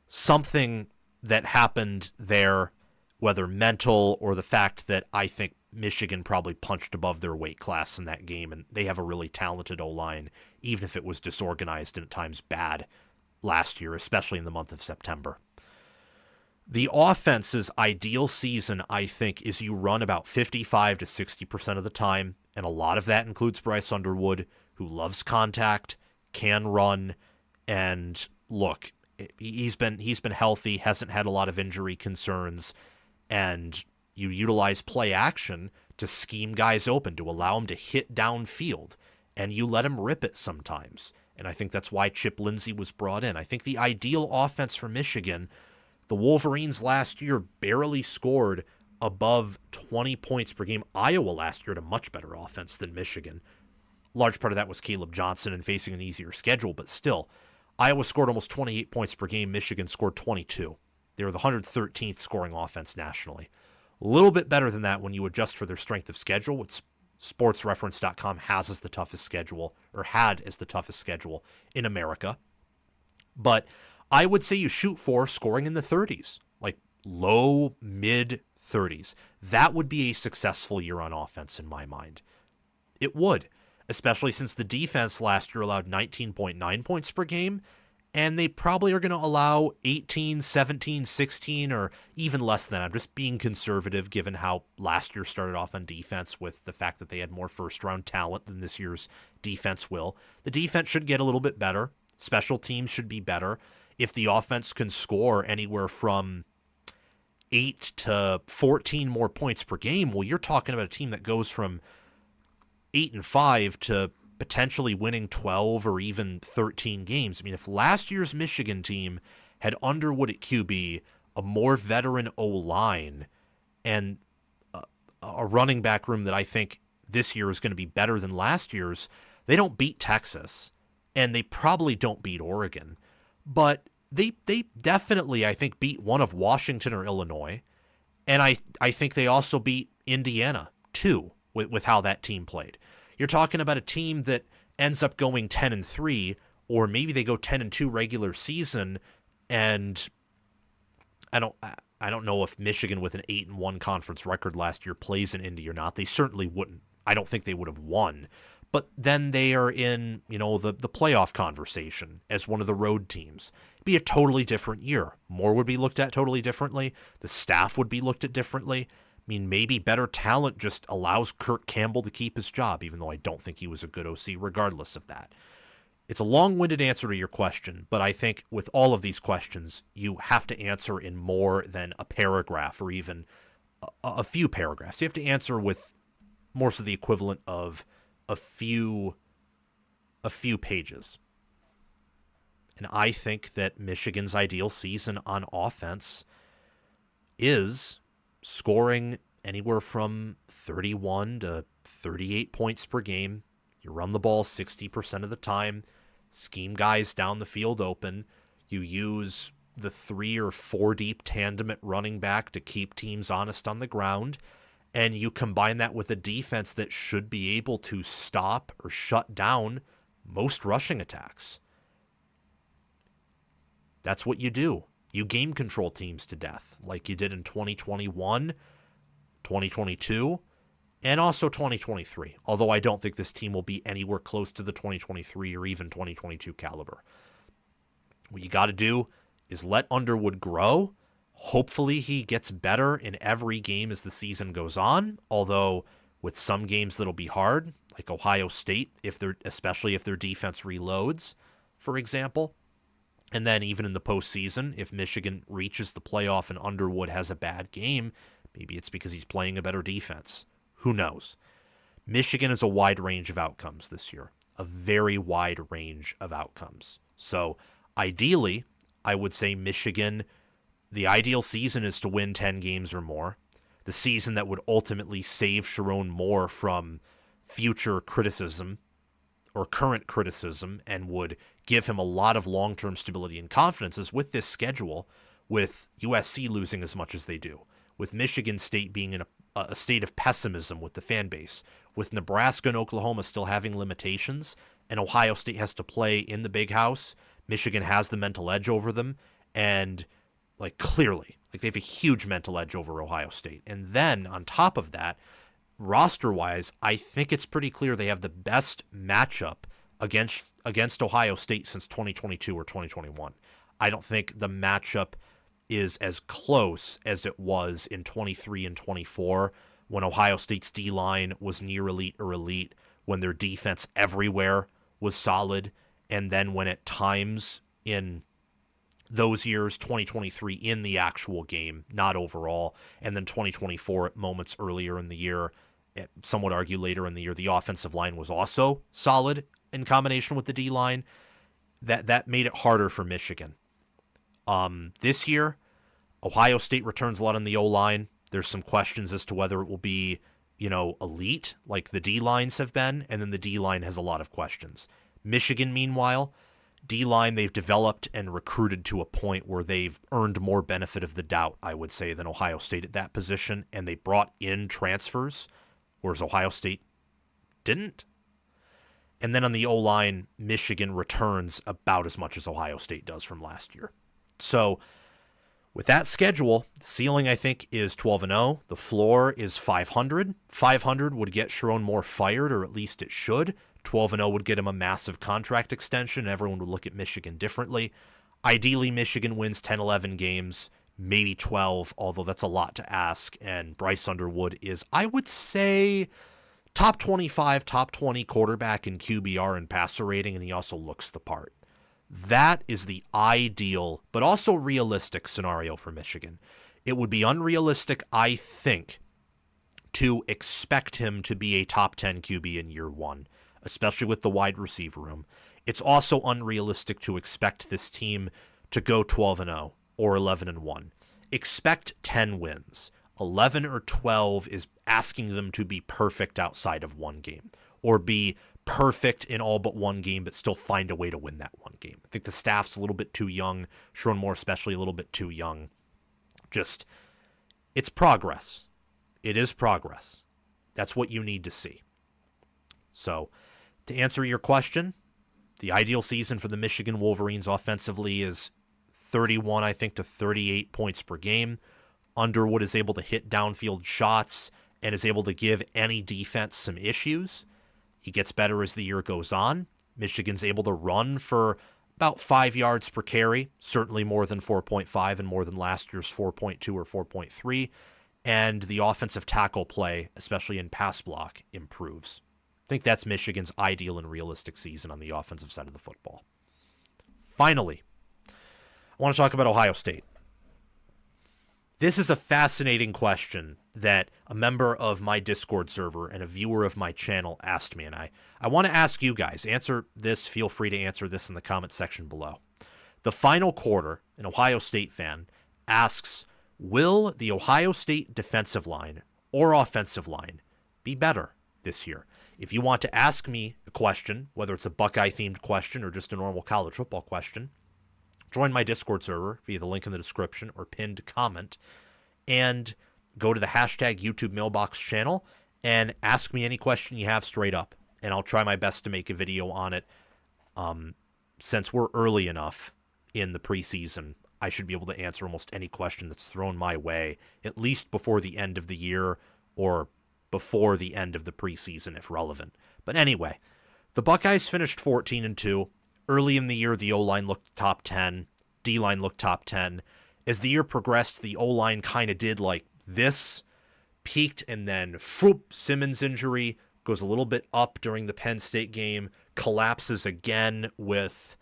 something that happened there, whether mental or the fact that I think Michigan probably punched above their weight class in that game, and they have a really talented O-line, even if it was disorganized and at times bad last year, especially in the month of September. The offense's ideal season, I think, is you run about 55 to 60% of the time, and a lot of that includes Bryce Underwood, who loves contact, can run, and look, he's been healthy, hasn't had a lot of injury concerns, and you utilize play action to scheme guys open, to allow them to hit downfield, and you let him rip it sometimes. And I think that's why Chip Lindsey was brought in. I think the ideal offense for Michigan, the Wolverines last year barely scored above 20 points per game. Iowa last year had a much better offense than Michigan. Large part of that was Caleb Johnson and facing an easier schedule, but still, Iowa scored almost 28 points per game. Michigan scored 22. They were the 113th scoring offense nationally. A little bit better than that when you adjust for their strength of schedule, which sportsreference.com has as the toughest schedule, or had as the toughest schedule in America. But I would say you shoot for scoring in the 30s, like low, mid 30s. That would be a successful year on offense in my mind. It would, especially since the defense last year allowed 19.9 points per game, and they probably are going to allow 18, 17, 16, or even less than that. I'm just being conservative given how last year started off on defense with the fact that they had more first-round talent than this year's defense will. The defense should get a little bit better. Special teams should be better. If the offense can score anywhere from 8 to 14 more points per game, well, you're talking about a team that goes from 8-5 to potentially winning 12 or even 13 games. I mean, if last year's Michigan team had Underwood at QB, a more veteran O-line, and a running back room that I think this year is going to be better than last year's, they don't beat Texas, and they probably don't beat Oregon, but they definitely, I think, beat one of Washington or Illinois, and I think they also beat Indiana, too, with how that team played. You're talking about a team that ends up going 10-3, or maybe they go 10-2 regular season, and I don't know if Michigan with an 8-1 conference record last year plays in Indy or not. They certainly wouldn't. I don't think they would have won. But then they are in, the playoff conversation as one of the road teams. It'd be a totally different year. Moore would be looked at totally differently. The staff would be looked at differently. I mean, maybe better talent just allows Kirk Campbell to keep his job, even though I don't think he was a good OC regardless of that. It's a long-winded answer to your question, but I think with all of these questions, you have to answer in more than a paragraph or even a few paragraphs. You have to answer with more so the equivalent of a few pages. And I think that Michigan's ideal season on offense is scoring anywhere from 31 to 38 points per game. You run the ball 60% of the time, scheme guys down the field open. You use the 3 or 4 deep tandem at running back to keep teams honest on the ground. And you combine that with a defense that should be able to stop or shut down most rushing attacks. That's what you do. You game control teams to death like you did in 2021 2022, and also 2023, although I don't think this team will be anywhere close to the 2023 or even 2022 caliber. What you got to do is let Underwood grow. Hopefully he gets better in every game as the season goes on, although with some games that'll be hard, like Ohio State, especially if their defense reloads, for example. And then even in the postseason, if Michigan reaches the playoff and Underwood has a bad game, maybe it's because he's playing a better defense. Who knows? Michigan has a wide range of outcomes this year, a very wide range of outcomes. So ideally, I would say Michigan, the ideal season is to win 10 games or more. The season that would ultimately save Sharon Moore from future criticism or current criticism and would give him a lot of long-term stability and confidence is with this schedule, with USC losing as much as they do, with Michigan State being in a state of pessimism with the fan base, with Nebraska and Oklahoma still having limitations, and Ohio State has to play in the big house. Michigan has the mental edge over them, and clearly, they have a huge mental edge over Ohio State. And then on top of that, roster-wise, I think it's pretty clear they have the best matchup against Ohio State since 2022 or 2021. I don't think the matchup is as close as it was in 23 and 24 when Ohio State's D-line was near elite or elite, when their defense everywhere was solid, and then when at times in those years, 2023 in the actual game, not overall, and then 2024 at moments earlier in the year, some would argue later in the year, the offensive line was also solid in combination with the D-line. That made it harder for Michigan. This year, Ohio State returns a lot on the O-line. There's some questions as to whether it will be, elite like the D-lines have been, and then the D-line has a lot of questions. Michigan, meanwhile, D-line, they've developed and recruited to a point where they've earned more benefit of the doubt, I would say, than Ohio State at that position, and they brought in transfers, whereas Ohio State didn't. And then on the O-line, Michigan returns about as much as Ohio State does from last year. So with that schedule, the ceiling, I think, is 12-0. The floor is 500. 500 would get Sharon Moore fired, or at least it should. 12-0 would get him a massive contract extension. Everyone would look at Michigan differently. Ideally, Michigan wins 10, 11 games, maybe 12, although that's a lot to ask. And Bryce Underwood is, I would say, top 25, top 20 quarterback in QBR and passer rating, and he also looks the part. That is the ideal, but also realistic scenario for Michigan. It would be unrealistic, I think, to expect him to be a top 10 QB in year one, especially with the wide receiver room. It's also unrealistic to expect this team to go 12-0 or 11-1. Expect 10 wins. 11 or 12 is asking them to be perfect outside of one game, or be perfect in all but one game, but still find a way to win that one game. I think the staff's a little bit too young. Sharon Moore especially a little bit too young. It's progress. It is progress. That's what you need to see. So, to answer your question, the ideal season for the Michigan Wolverines offensively is 31, I think, to 38 points per game. Underwood is able to hit downfield shots and is able to give any defense some issues. He gets better as the year goes on. Michigan's able to run for about 5 yards per carry, certainly more than 4.5 and more than last year's 4.2 or 4.3. And the offensive tackle play, especially in pass block, improves. I think that's Michigan's ideal and realistic season on the offensive side of the football. Finally, I want to talk about Ohio State. This is a fascinating question that a member of my Discord server and a viewer of my channel asked me, and I want to ask you guys. Answer this. Feel free to answer this in the comment section below. The final quarter, an Ohio State fan, asks, will the Ohio State defensive line or offensive line be better this year? If you want to ask me a question, whether it's a Buckeye-themed question or just a normal college football question, join my Discord server via the link in the description or pinned comment, and go to the hashtag YouTube Mailbox channel and ask me any question you have straight up, and I'll try my best to make a video on it. Since we're early enough in the preseason, I should be able to answer almost any question that's thrown my way, at least before the end of the year or before the end of the preseason if relevant. But anyway, the Buckeyes finished 14-2. Early in the year, the O-line looked top 10. D-line looked top 10. As the year progressed, the O-line kind of did like this, peaked, and then Simmons injury goes a little bit up during the Penn State game, collapses again with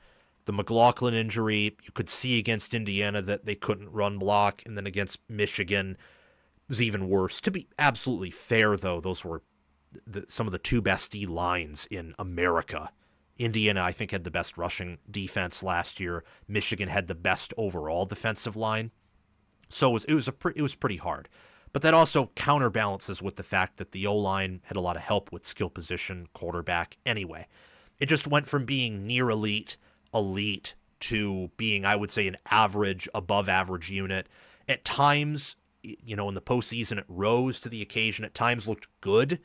the McLaughlin injury. You could see against Indiana that they couldn't run block, and then against Michigan it was even worse. To be absolutely fair, though, those were some of the two best D lines in America. Indiana, I think, had the best rushing defense last year. Michigan had the best overall defensive line. So it was pretty hard. But that also counterbalances with the fact that the O-line had a lot of help with skill position, quarterback. Anyway, it just went from being near elite to being, I would say, an average, above average unit. At times, in the postseason, it rose to the occasion. At times looked good.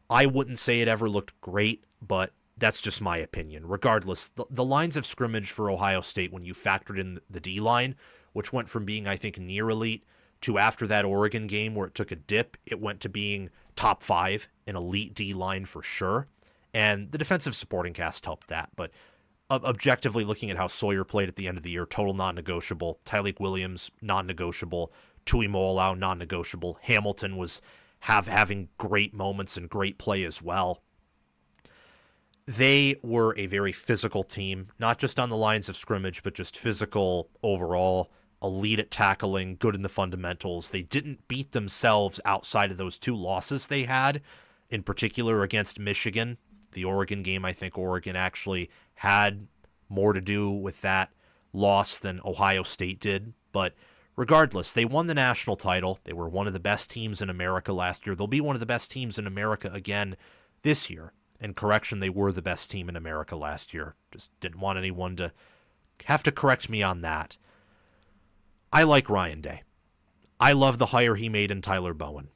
I wouldn't say it ever looked great, but that's just my opinion. Regardless, the lines of scrimmage for Ohio State, when you factored in the D-line, which went from being, I think, near elite to after that Oregon game where it took a dip, it went to being top 5, an elite D-line for sure. And the defensive supporting cast helped that. But objectively looking at how Sawyer played at the end of the year, total non-negotiable. Tyleik Williams, non-negotiable. Tuimoloau, non-negotiable. Hamilton was having great moments and great play as well. They were a very physical team, not just on the lines of scrimmage, but just physical overall, elite at tackling, good in the fundamentals. They didn't beat themselves outside of those 2 losses they had, in particular against Michigan. The Oregon game, I think Oregon actually had more to do with that loss than Ohio State did. But regardless, they won the national title. They were one of the best teams in America last year. They'll be one of the best teams in America again this year. And correction, they were the best team in America last year. Just didn't want anyone to have to correct me on that. I like Ryan Day. I love the hire he made in Tyler Bowen.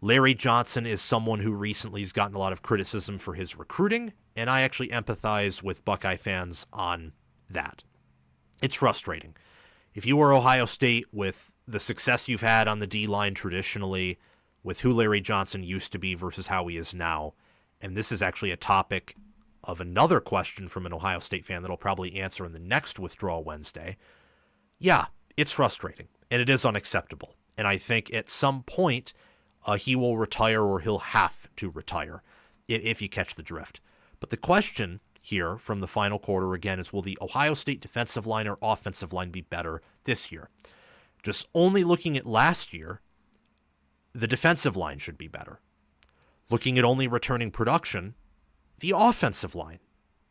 Larry Johnson is someone who recently has gotten a lot of criticism for his recruiting, and I actually empathize with Buckeye fans on that. It's frustrating. If you were Ohio State with the success you've had on the D-line traditionally, with who Larry Johnson used to be versus how he is now, and this is actually a topic of another question from an Ohio State fan that I'll probably answer in the next Withdrawal Wednesday. Yeah, it's frustrating, and it is unacceptable. And I think at some point he will retire, or he'll have to retire, if you catch the drift. But the question here from the final quarter, again, is will the Ohio State defensive line or offensive line be better this year? Just only looking at last year, the defensive line should be better. Looking at only returning production, the offensive line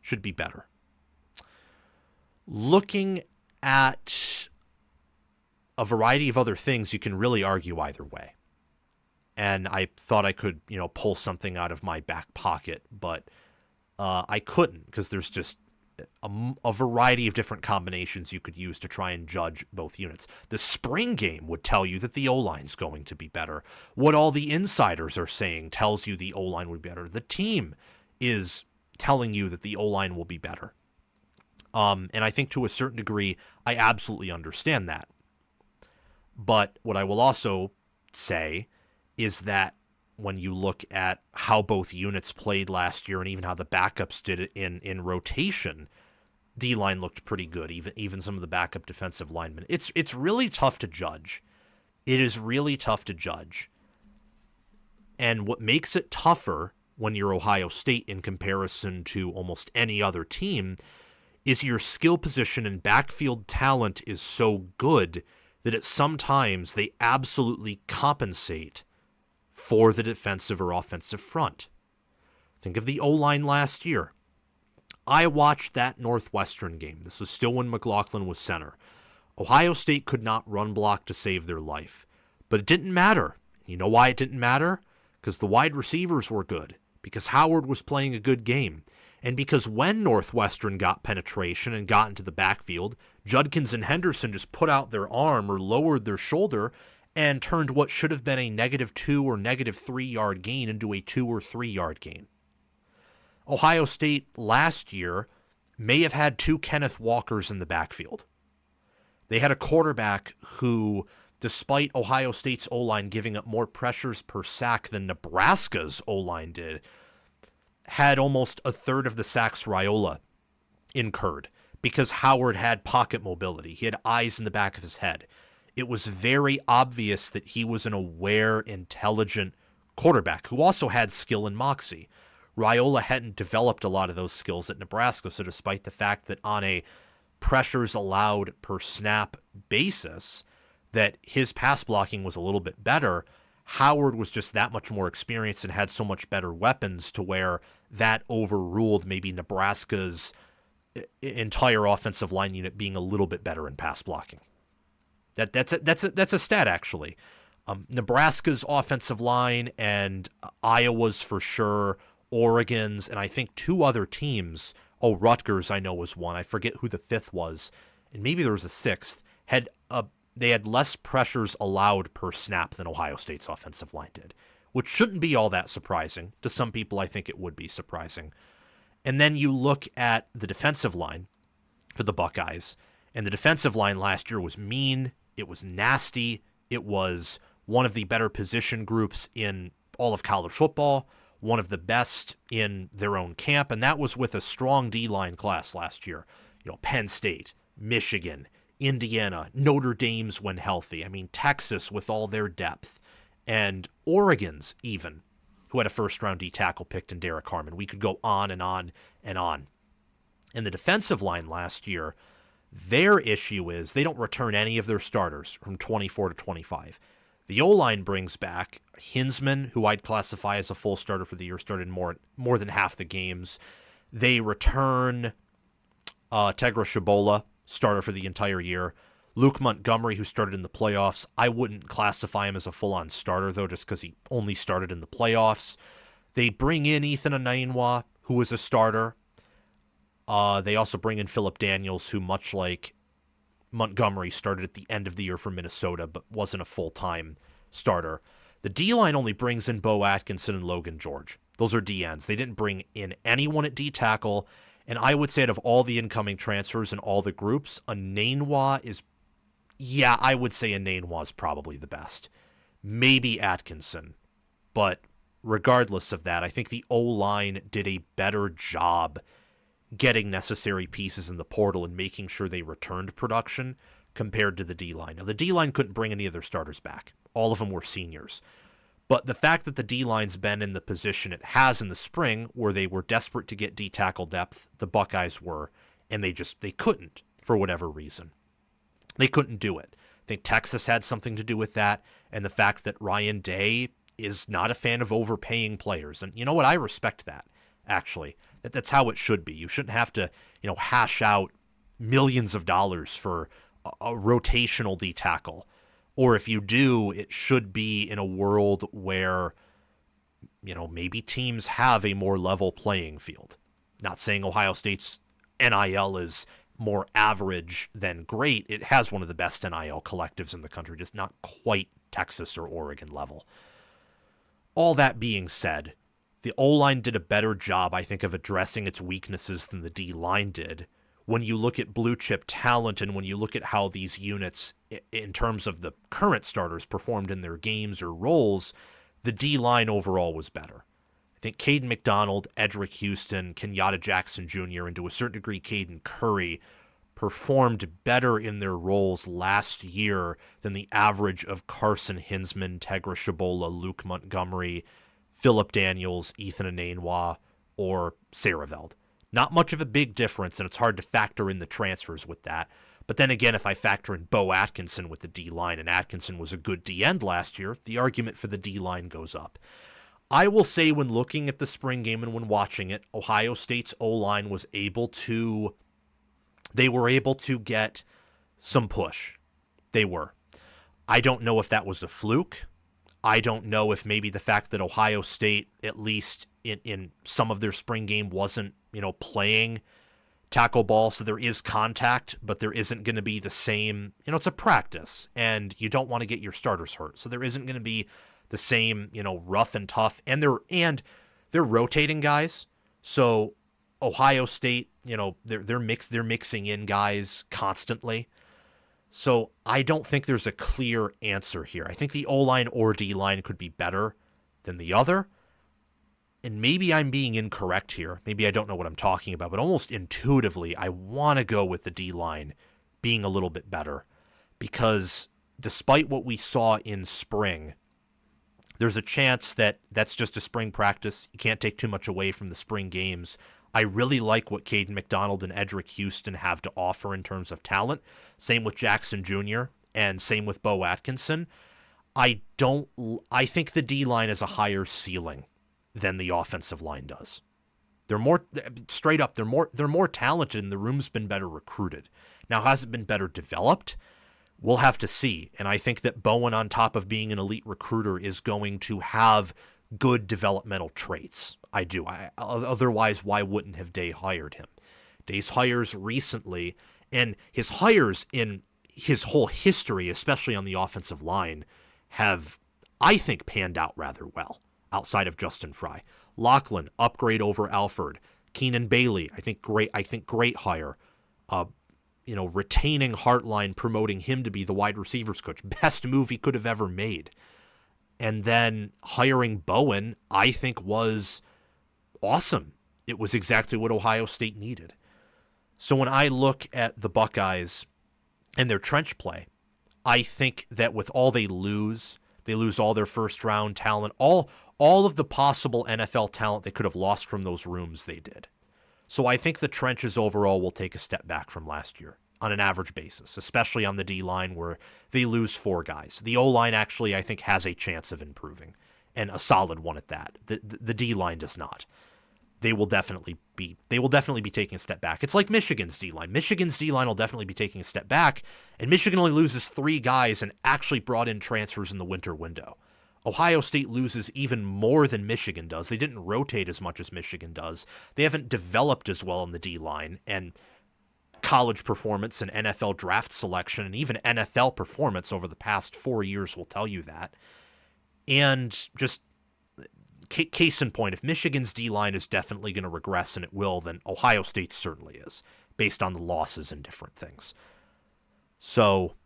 should be better. Looking at a variety of other things, you can really argue either way. And I thought I could, pull something out of my back pocket, but I couldn't, because there's just a variety of different combinations you could use to try and judge both units. The spring game would tell you that the O-line's going to be better. What all the insiders are saying tells you the O-line would be better. The team is telling you that the O-line will be better. And I think to a certain degree, I absolutely understand that. But what I will also say is that when you look at how both units played last year and even how the backups did it in rotation, D-line looked pretty good, even some of the backup defensive linemen. It's really tough to judge. It is really tough to judge. And what makes it tougher when you're Ohio State in comparison to almost any other team is your skill position and backfield talent is so good that at sometimes they absolutely compensate for the defensive or offensive front. Think of the O-line last year. I watched that Northwestern game. This was still when McLaughlin was center. Ohio State could not run block to save their life. But it didn't matter. You know why it didn't matter? Because the wide receivers were good. Because Howard was playing a good game. And because when Northwestern got penetration and got into the backfield, Judkins and Henderson just put out their arm or lowered their shoulder and turned what should have been a -2 or -3 yard gain into a 2 or 3 yard gain. Ohio State last year may have had 2 Kenneth Walkers in the backfield. They had a quarterback who despite Ohio State's O-line giving up more pressures per sack than Nebraska's O-line did, had almost a third of the sacks Raiola incurred because Howard had pocket mobility. He had eyes in the back of his head. It was very obvious that he was an aware, intelligent quarterback who also had skill and moxie. Raiola hadn't developed a lot of those skills at Nebraska, so despite the fact that on a pressures allowed per snap basis, that his pass blocking was a little bit better, Howard was just that much more experienced and had so much better weapons to where that overruled maybe Nebraska's entire offensive line unit being a little bit better in pass blocking. That's a stat, actually. Nebraska's offensive line and Iowa's for sure, Oregon's, and I think two other teams, Rutgers I know was one, I forget who the fifth was, and maybe there was a sixth, they had less pressures allowed per snap than Ohio State's offensive line did, which shouldn't be all that surprising. To some people, I think it would be surprising. And then you look at the defensive line for the Buckeyes, and the defensive line last year was mean, it was nasty, it was one of the better position groups in all of college football, one of the best in their own camp, and that was with a strong D-line class last year. Penn State, Michigan, Indiana, Notre Dame's when healthy. I mean, Texas with all their depth, and Oregon's even, who had a first-round D-tackle picked in Derek Harmon. We could go on and on and on. And the defensive line last year, their issue is they don't return any of their starters from 24 to 25. The O-line brings back Hinsman, who I'd classify as a full starter for the year, started more than half the games. They return Tegra Shabola, starter for the entire year. Luke Montgomery, who started in the playoffs, I wouldn't classify him as a full-on starter, though, just because he only started in the playoffs. They bring in Ethan Anainwa, who was a starter. They also bring in Philip Daniels, who, much like Montgomery, started at the end of the year for Minnesota, but wasn't a full-time starter. The D-line only brings in Bo Atkinson and Logan George. Those are DNs. They didn't bring in anyone at D-tackle, and I would say out of all the incoming transfers and all the groups, Anainwa is, I would say Anainwa is probably the best. Maybe Atkinson, but regardless of that, I think the O-line did a better job getting necessary pieces in the portal and making sure they returned production compared to the D-line. Now, the D-line couldn't bring any of their starters back. All of them were seniors. But the fact that the D-line's been in the position it has in the spring, where they were desperate to get D-tackle depth, the Buckeyes were, and they couldn't for whatever reason. They couldn't do it. I think Texas had something to do with that, and the fact that Ryan Day is not a fan of overpaying players. And you know what? I respect that, actually. That's how it should be. You shouldn't have to, hash out millions of dollars for a rotational D-tackle. Or if you do, it should be in a world where, maybe teams have a more level playing field. Not saying Ohio State's NIL is more average than great. It has one of the best NIL collectives in the country, just not quite Texas or Oregon level. All that being said, the O-line did a better job, I think, of addressing its weaknesses than the D-line did. When you look at blue chip talent and when you look at how these units, in terms of the current starters, performed in their games or roles, the D-line overall was better. I think Caden McDonald, Edric Houston, Kenyatta Jackson Jr., and to a certain degree Caden Curry performed better in their roles last year than the average of Carson Hinsman, Tegra Shabola, Luke Montgomery, Philip Daniels, Ethan Anainwa, or Saraveld. Not much of a big difference, and it's hard to factor in the transfers with that. But then again, if I factor in Bo Atkinson with the D-line, and Atkinson was a good D-end last year, the argument for the D-line goes up. I will say when looking at the spring game and when watching it, Ohio State's O-line was able to get some push. They were. I don't know if that was a fluke. I don't know if maybe the fact that Ohio State, at least in some of their spring game, wasn't, playing tackle ball, so there is contact, but there isn't going to be the same, it's a practice, and you don't want to get your starters hurt, so there isn't going to be the same, rough and tough, and they're rotating guys, so Ohio State, they're mixing in guys constantly. So I don't think there's a clear answer here. I think the O-line or D-line could be better than the other. And maybe I'm being incorrect here. Maybe I don't know what I'm talking about, but almost intuitively, I want to go with the D-line being a little bit better. Because despite what we saw in spring, there's a chance that that's just a spring practice. You can't take too much away from the spring games. I really like what Caden McDonald and Edric Houston have to offer in terms of talent. Same with Jackson Jr. and same with Bo Atkinson. I think the D-line has a higher ceiling than the offensive line does. They're more straight up, they're more talented and the room's been better recruited. Now, has it been better developed? We'll have to see. And I think that Bowen, on top of being an elite recruiter, is going to have good developmental traits. I do. Otherwise, why wouldn't have Day hired him? Day's hires recently, and his hires in his whole history, especially on the offensive line, have, I think, panned out rather well, outside of Justin Fry. Lachlan, upgrade over Alford. Keenan Bailey, I think great hire. Retaining Hartline, promoting him to be the wide receivers coach. Best move he could have ever made. And then hiring Bowen, I think, was awesome. It was exactly what Ohio State needed. So when I look at the Buckeyes and their trench play, I think that with all they lose all their first-round talent, all of the possible NFL talent they could have lost from those rooms, they did. So I think the trenches overall will take a step back from last year on an average basis, especially on the D-line where they lose 4 guys. The O-line actually, I think, has a chance of improving, and a solid one at that. The D-line does not. They will definitely be taking a step back. It's like Michigan's D-line. Michigan's D-line will definitely be taking a step back, and Michigan only loses 3 guys and actually brought in transfers in the winter window. Ohio State loses even more than Michigan does. They didn't rotate as much as Michigan does. They haven't developed as well in the D-line, and college performance and NFL draft selection and even NFL performance over the past 4 years will tell you that. And just case in point, if Michigan's D-line is definitely going to regress, and it will, then Ohio State certainly is, based on the losses and different things. So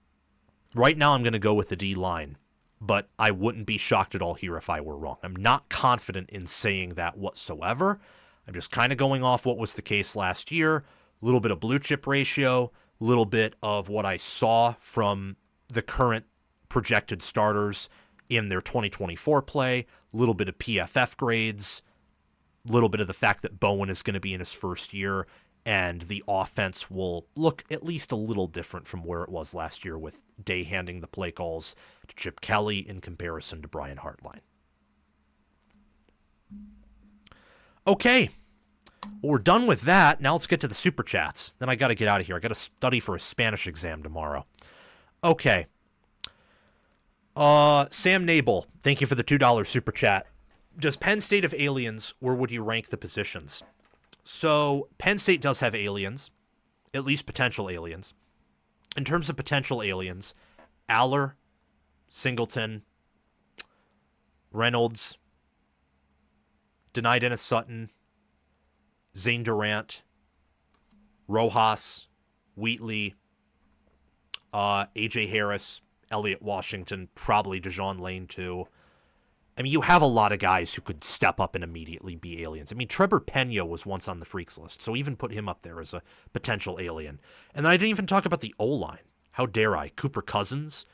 right now I'm going to go with the D-line, but I wouldn't be shocked at all here if I were wrong. I'm not confident in saying that whatsoever. I'm just kind of going off what was the case last year, a little bit of blue chip ratio, a little bit of what I saw from the current projected starters in their 2024 play, a little bit of PFF grades, a little bit of the fact that Bowen is going to be in his first year, and the offense will look at least a little different from where it was last year with Day handing the play calls to Chip Kelly in comparison to Brian Hartline. Okay, well, we're done with that. Now let's get to the Super Chats. Then I got to get out of here. I got to study for a Spanish exam tomorrow. Okay. Sam Nabel, thank you for the $2 Super Chat. Does Penn State have aliens? Where would you rank the positions? So Penn State does have aliens, at least potential aliens. In terms of potential aliens, Aller, Singleton, Reynolds, Denai Dennis Sutton, Zane Durant, Rojas, Wheatley, A.J. Harris, Elliott Washington, probably Dejon Lane too. I mean, you have a lot of guys who could step up and immediately be aliens. I mean, Trevor Pena was once on the freaks list, so even put him up there as a potential alien. And then I didn't even talk about the O-line. How dare I? Cooper Cousins,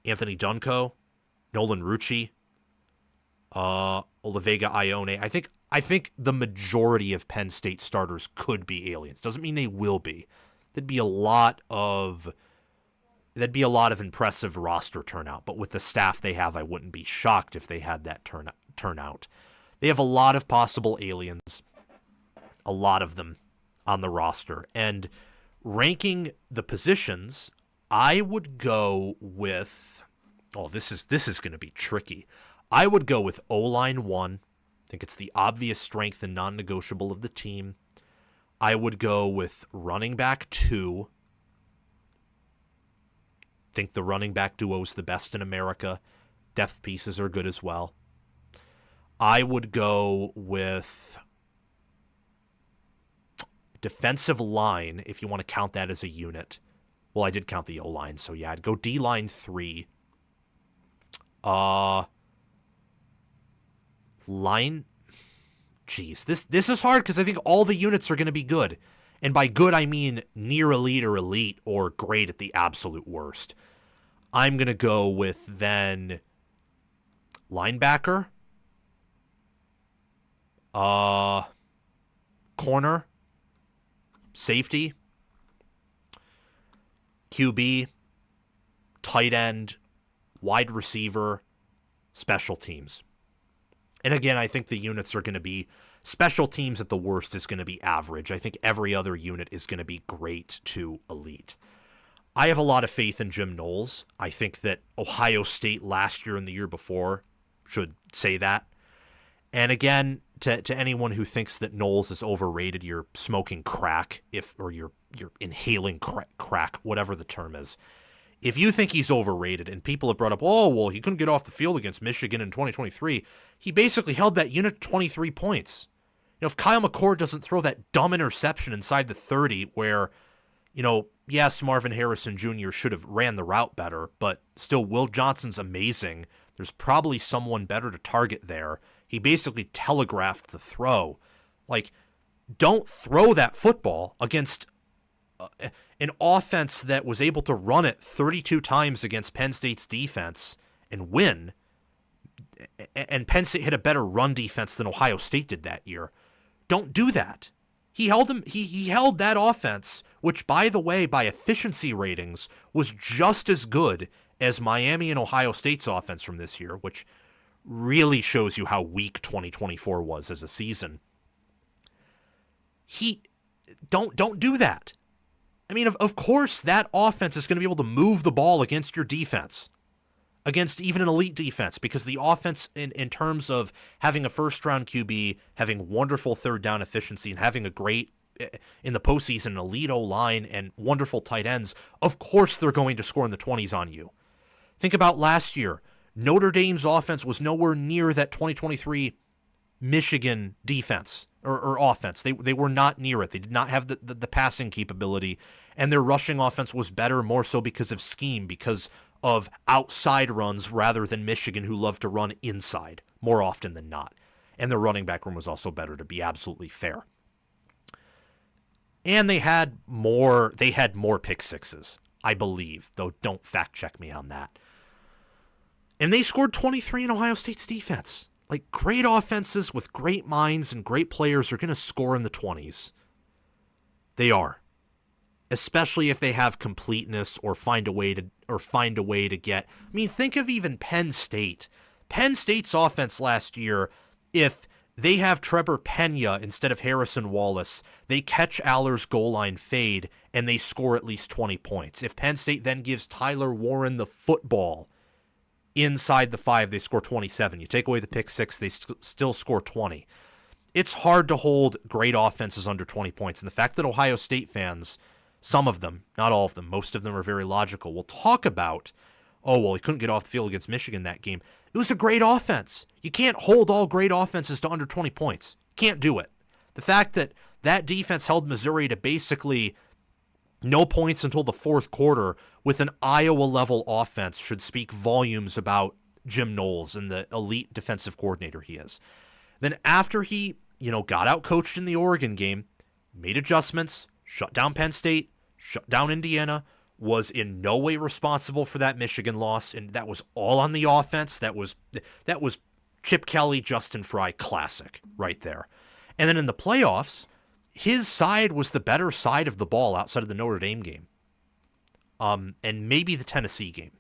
Anthony Dunco, Nolan Rucci, Olivega Ione. I think the majority of Penn State starters could be aliens. Doesn't mean they will be. There'd be a lot of impressive roster turnout, but with the staff they have, I wouldn't be shocked if they had that turnout. They have a lot of possible aliens, a lot of them on the roster. And ranking the positions, I would go with, this is going to be tricky. I would go with O-line 1. I think it's the obvious strength and non-negotiable of the team. I would go with running back 2. Think the running back duo is the best in America. Depth pieces are good as well. I would go with defensive line, if you want to count that as a unit. Well, I did count the O-line, so yeah, I'd go D-line 3. Line... Jeez, this is hard because I think all the units are going to be good. And by good, I mean near elite or great at the absolute worst. I'm going to go with then linebacker, corner, safety, QB, tight end, wide receiver, special teams. And again, I think the units are going to be special teams at the worst is going to be average. I think every other unit is going to be great to elite. I have a lot of faith in Jim Knowles. I think that Ohio State last year and the year before should say that. And again, to anyone who thinks that Knowles is overrated, you're smoking crack or you're inhaling crack, whatever the term is. If you think he's overrated, and people have brought up, oh, well, he couldn't get off the field against Michigan in 2023, he basically held that unit to 23 points. If Kyle McCord doesn't throw that dumb interception inside the 30 where, yes, Marvin Harrison Jr. should have ran the route better, but still Will Johnson's amazing. There's probably someone better to target there. He basically telegraphed the throw. Don't throw that football against an offense that was able to run it 32 times against Penn State's defense and win. And Penn State had a better run defense than Ohio State did that year. Don't do that. He held that offense, which, by the way, by efficiency ratings, was just as good as Miami and Ohio State's offense from this year, which really shows you how weak 2024 was as a season. Don't do that. I mean, of course, that offense is going to be able to move the ball against your defense, against even an elite defense, because the offense in terms of having a first-round QB, having wonderful third down efficiency, and having a great, in the postseason, elite O-line and wonderful tight ends, of course they're going to score in the 20s on you. Think about last year. Notre Dame's offense was nowhere near that 2023 Michigan defense or offense. They were not near it. They did not have the passing capability, and their rushing offense was better more so because of scheme, because of outside runs rather than Michigan, who love to run inside more often than not. And their running back room was also better, to be absolutely fair. And they had more pick sixes, I believe, though don't fact check me on that. And they scored 23 in Ohio State's defense. Great offenses with great minds and great players are going to score in the 20s. They are. Especially if they have completeness or find a way to get. I mean, think of even Penn State. Penn State's offense last year, if they have Trevor Pena instead of Harrison Wallace, they catch Aller's goal line fade and they score at least 20 points. If Penn State then gives Tyler Warren the football inside the 5, they score 27. You take away the pick 6, they still score 20. It's hard to hold great offenses under 20 points. And the fact that Ohio State fans, some of them, not all of them, most of them are very logical, will talk about, oh, well, he couldn't get off the field against Michigan that game. It was a great offense. You can't hold all great offenses to under 20 points. Can't do it. The fact that that defense held Missouri to basically no points until the fourth quarter with an Iowa-level offense should speak volumes about Jim Knowles and the elite defensive coordinator he is. Then after he, got out-coached in the Oregon game, made adjustments, shut down Penn State, shut down Indiana, was in no way responsible for that Michigan loss, and that was all on the offense. That was Chip Kelly, Justin Fry classic right there. And then in the playoffs, his side was the better side of the ball outside of the Notre Dame game, and maybe the Tennessee game.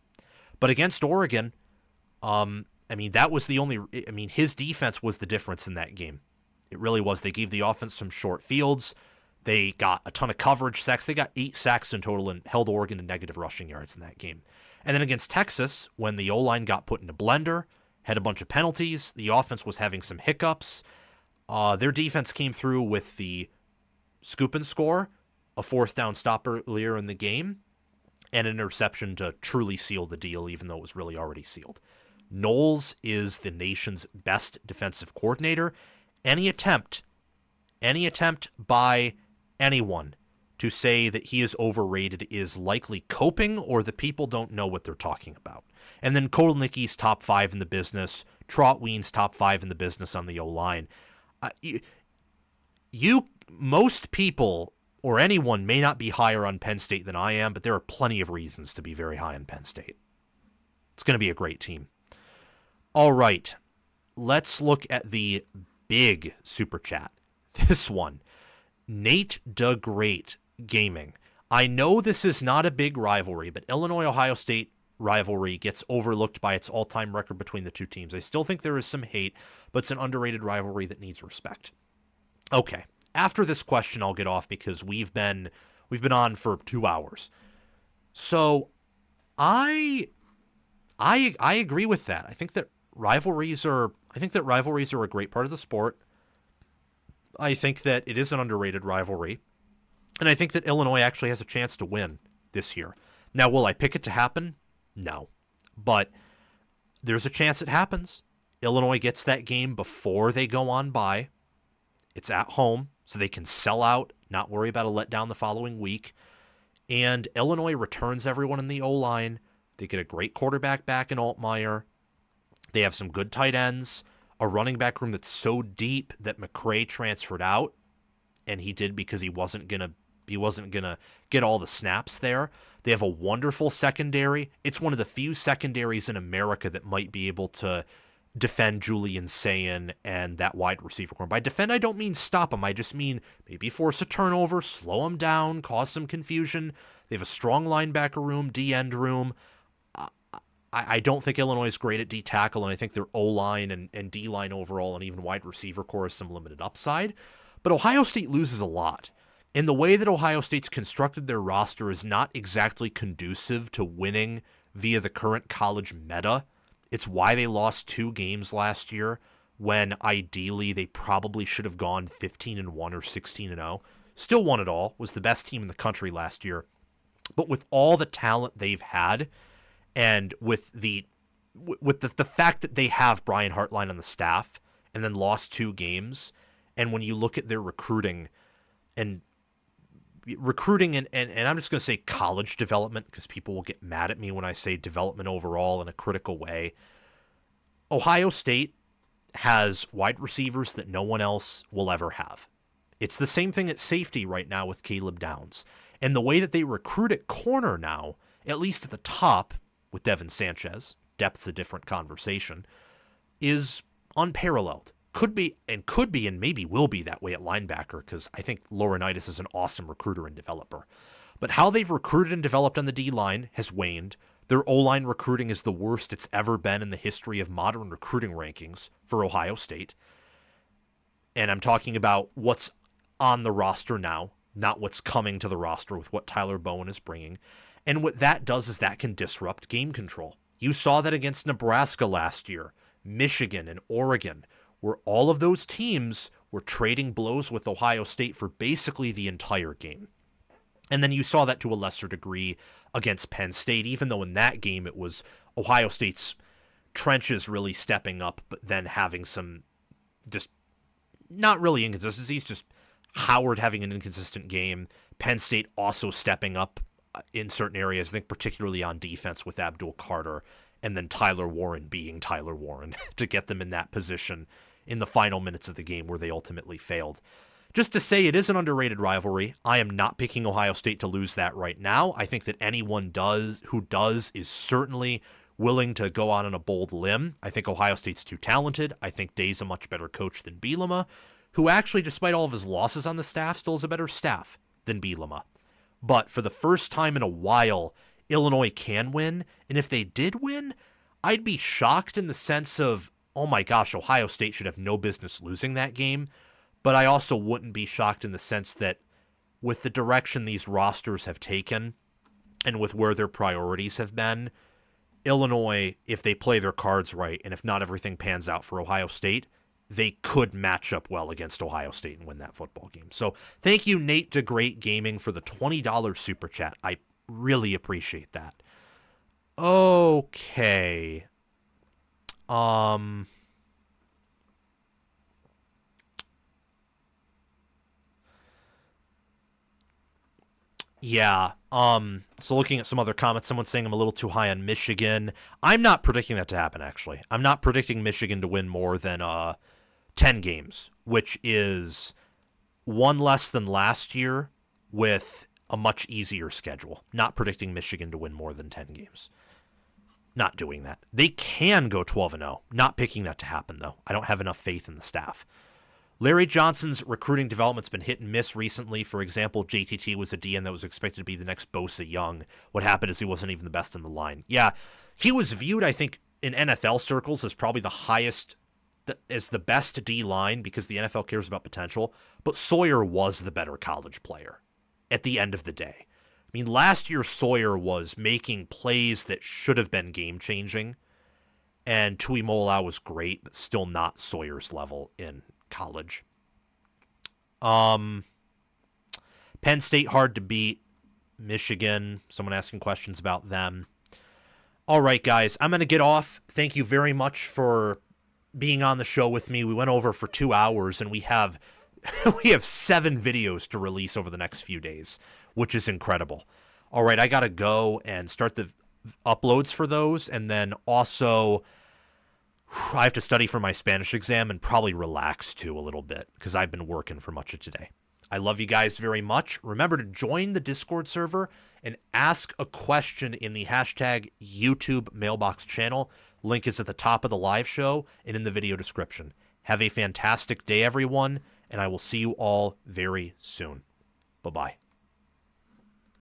But against Oregon, that was the only. His defense was the difference in that game. It really was. They gave the offense some short fields. They got a ton of coverage sacks. They got 8 sacks in total and held Oregon to negative rushing yards in that game. And then against Texas, when the O-line got put in a blender, had a bunch of penalties, the offense was having some hiccups. Their defense came through with the scoop and score, a 4th down stop earlier in the game, and an interception to truly seal the deal, even though it was really already sealed. Knowles is the nation's best defensive coordinator. Any attempt by anyone to say that he is overrated is likely coping or the people don't know what they're talking about. And then Kotelnicki's top 5 in the business, Trotween's top 5 in the business on the O-line. Most people or anyone may not be higher on Penn State than I am, but there are plenty of reasons to be very high on Penn State. It's going to be a great team. All right, let's look at the big super chat. This one, Nate DeGreat Gaming. I know this is not a big rivalry, but Illinois-Ohio State rivalry gets overlooked by its all-time record between the two teams. I still think there is some hate, but it's an underrated rivalry that needs respect. Okay, after this question, I'll get off because we've been on for 2 hours. So, I agree with that. I think that rivalries are a great part of the sport. I think that it is an underrated rivalry. And I think that Illinois actually has a chance to win this year. Now, will I pick it to happen? No. But there's a chance it happens. Illinois gets that game before they go on bye. It's at home, so they can sell out, not worry about a letdown the following week. And Illinois returns everyone in the O-line. They get a great quarterback back in Altmaier. They have some good tight ends, a running back room that's so deep that McCray transferred out, and he did because he wasn't gonna get all the snaps there. They have a wonderful secondary. It's one of the few secondaries in America that might be able to defend Julian Sayin and that wide receiver corps. By defend, I don't mean stop him. I just mean maybe force a turnover, slow him down, cause some confusion. They have a strong linebacker room, D-end room. I don't think Illinois is great at D-tackle, and I think their O-line and D-line overall and even wide receiver corps has some limited upside. But Ohio State loses a lot. And the way that Ohio State's constructed their roster is not exactly conducive to winning via the current college meta. It's why they lost 2 games last year when ideally they probably should have gone 15-1 or 16-0. Still won it all, was the best team in the country last year. But with all the talent they've had, and with the fact that they have Brian Hartline on the staff and then lost 2 games, and when you look at their recruiting and I'm just going to say college development because people will get mad at me when I say development overall in a critical way. Ohio State has wide receivers that no one else will ever have. It's the same thing at safety right now with Caleb Downs. And the way that they recruit at corner now, at least at the top with Devin Sanchez, depth's a different conversation, is unparalleled. Could be and maybe will be that way at linebacker because I think Laurinaitis is an awesome recruiter and developer. But how they've recruited and developed on the D-line has waned. Their O-line recruiting is the worst it's ever been in the history of modern recruiting rankings for Ohio State. And I'm talking about what's on the roster now, not what's coming to the roster with what Tyler Bowen is bringing. And what that does is that can disrupt game control. You saw that against Nebraska last year, Michigan and Oregon, where all of those teams were trading blows with Ohio State for basically the entire game. And then you saw that to a lesser degree against Penn State, even though in that game it was Ohio State's trenches really stepping up, but then having some just not really inconsistencies, just Howard having an inconsistent game, Penn State also stepping up in certain areas, I think particularly on defense with Abdul Carter, and then Tyler Warren being Tyler Warren to get them in that position in the final minutes of the game where they ultimately failed. Just to say it is an underrated rivalry. I am not picking Ohio State to lose that right now. I think that anyone who does is certainly willing to go out on a bold limb. I think Ohio State's too talented. I think Day's a much better coach than Bielema, who actually, despite all of his losses on the staff, still has a better staff than Bielema. But for the first time in a while, Illinois can win, and if they did win, I'd be shocked in the sense of, oh my gosh, Ohio State should have no business losing that game, but I also wouldn't be shocked in the sense that with the direction these rosters have taken and with where their priorities have been, Illinois, if they play their cards right, and if not everything pans out for Ohio State, they could match up well against Ohio State and win that football game. So thank you, Nate DeGreat Gaming, for the $20 super chat. I really appreciate that. Okay. Yeah. So looking at some other comments, someone's saying I'm a little too high on Michigan. I'm not predicting that to happen, actually. I'm not predicting Michigan to win more than 10 games, which is one less than last year with a much easier schedule. Not predicting Michigan to win more than 10 games. Not doing that. They can go 12-0. Not picking that to happen, though. I don't have enough faith in the staff. Larry Johnson's recruiting development's been hit and miss recently. For example, JTT was a DN that was expected to be the next Bosa Young. What happened is he wasn't even the best in the line. Yeah, he was viewed, I think, in NFL circles as probably the highest, as the best D line because the NFL cares about potential. But Sawyer was the better college player at the end of the day. I mean, last year Sawyer was making plays that should have been game-changing, and Tuimoloau was great, but still not Sawyer's level in college. Penn State hard to beat. Michigan, someone asking questions about them. All right, guys, I'm going to get off. Thank you very much for being on the show with me. We went over for 2 hours, and we have 7 videos to release over the next few days, which is incredible. All right, I got to go and start the uploads for those, and then also I have to study for my Spanish exam and probably relax too a little bit because I've been working for much of today. I love you guys very much. Remember to join the Discord server and ask a question in the hashtag YouTube mailbox channel. Link is at the top of the live show and in the video description. Have a fantastic day, everyone, and I will see you all very soon. Bye-bye.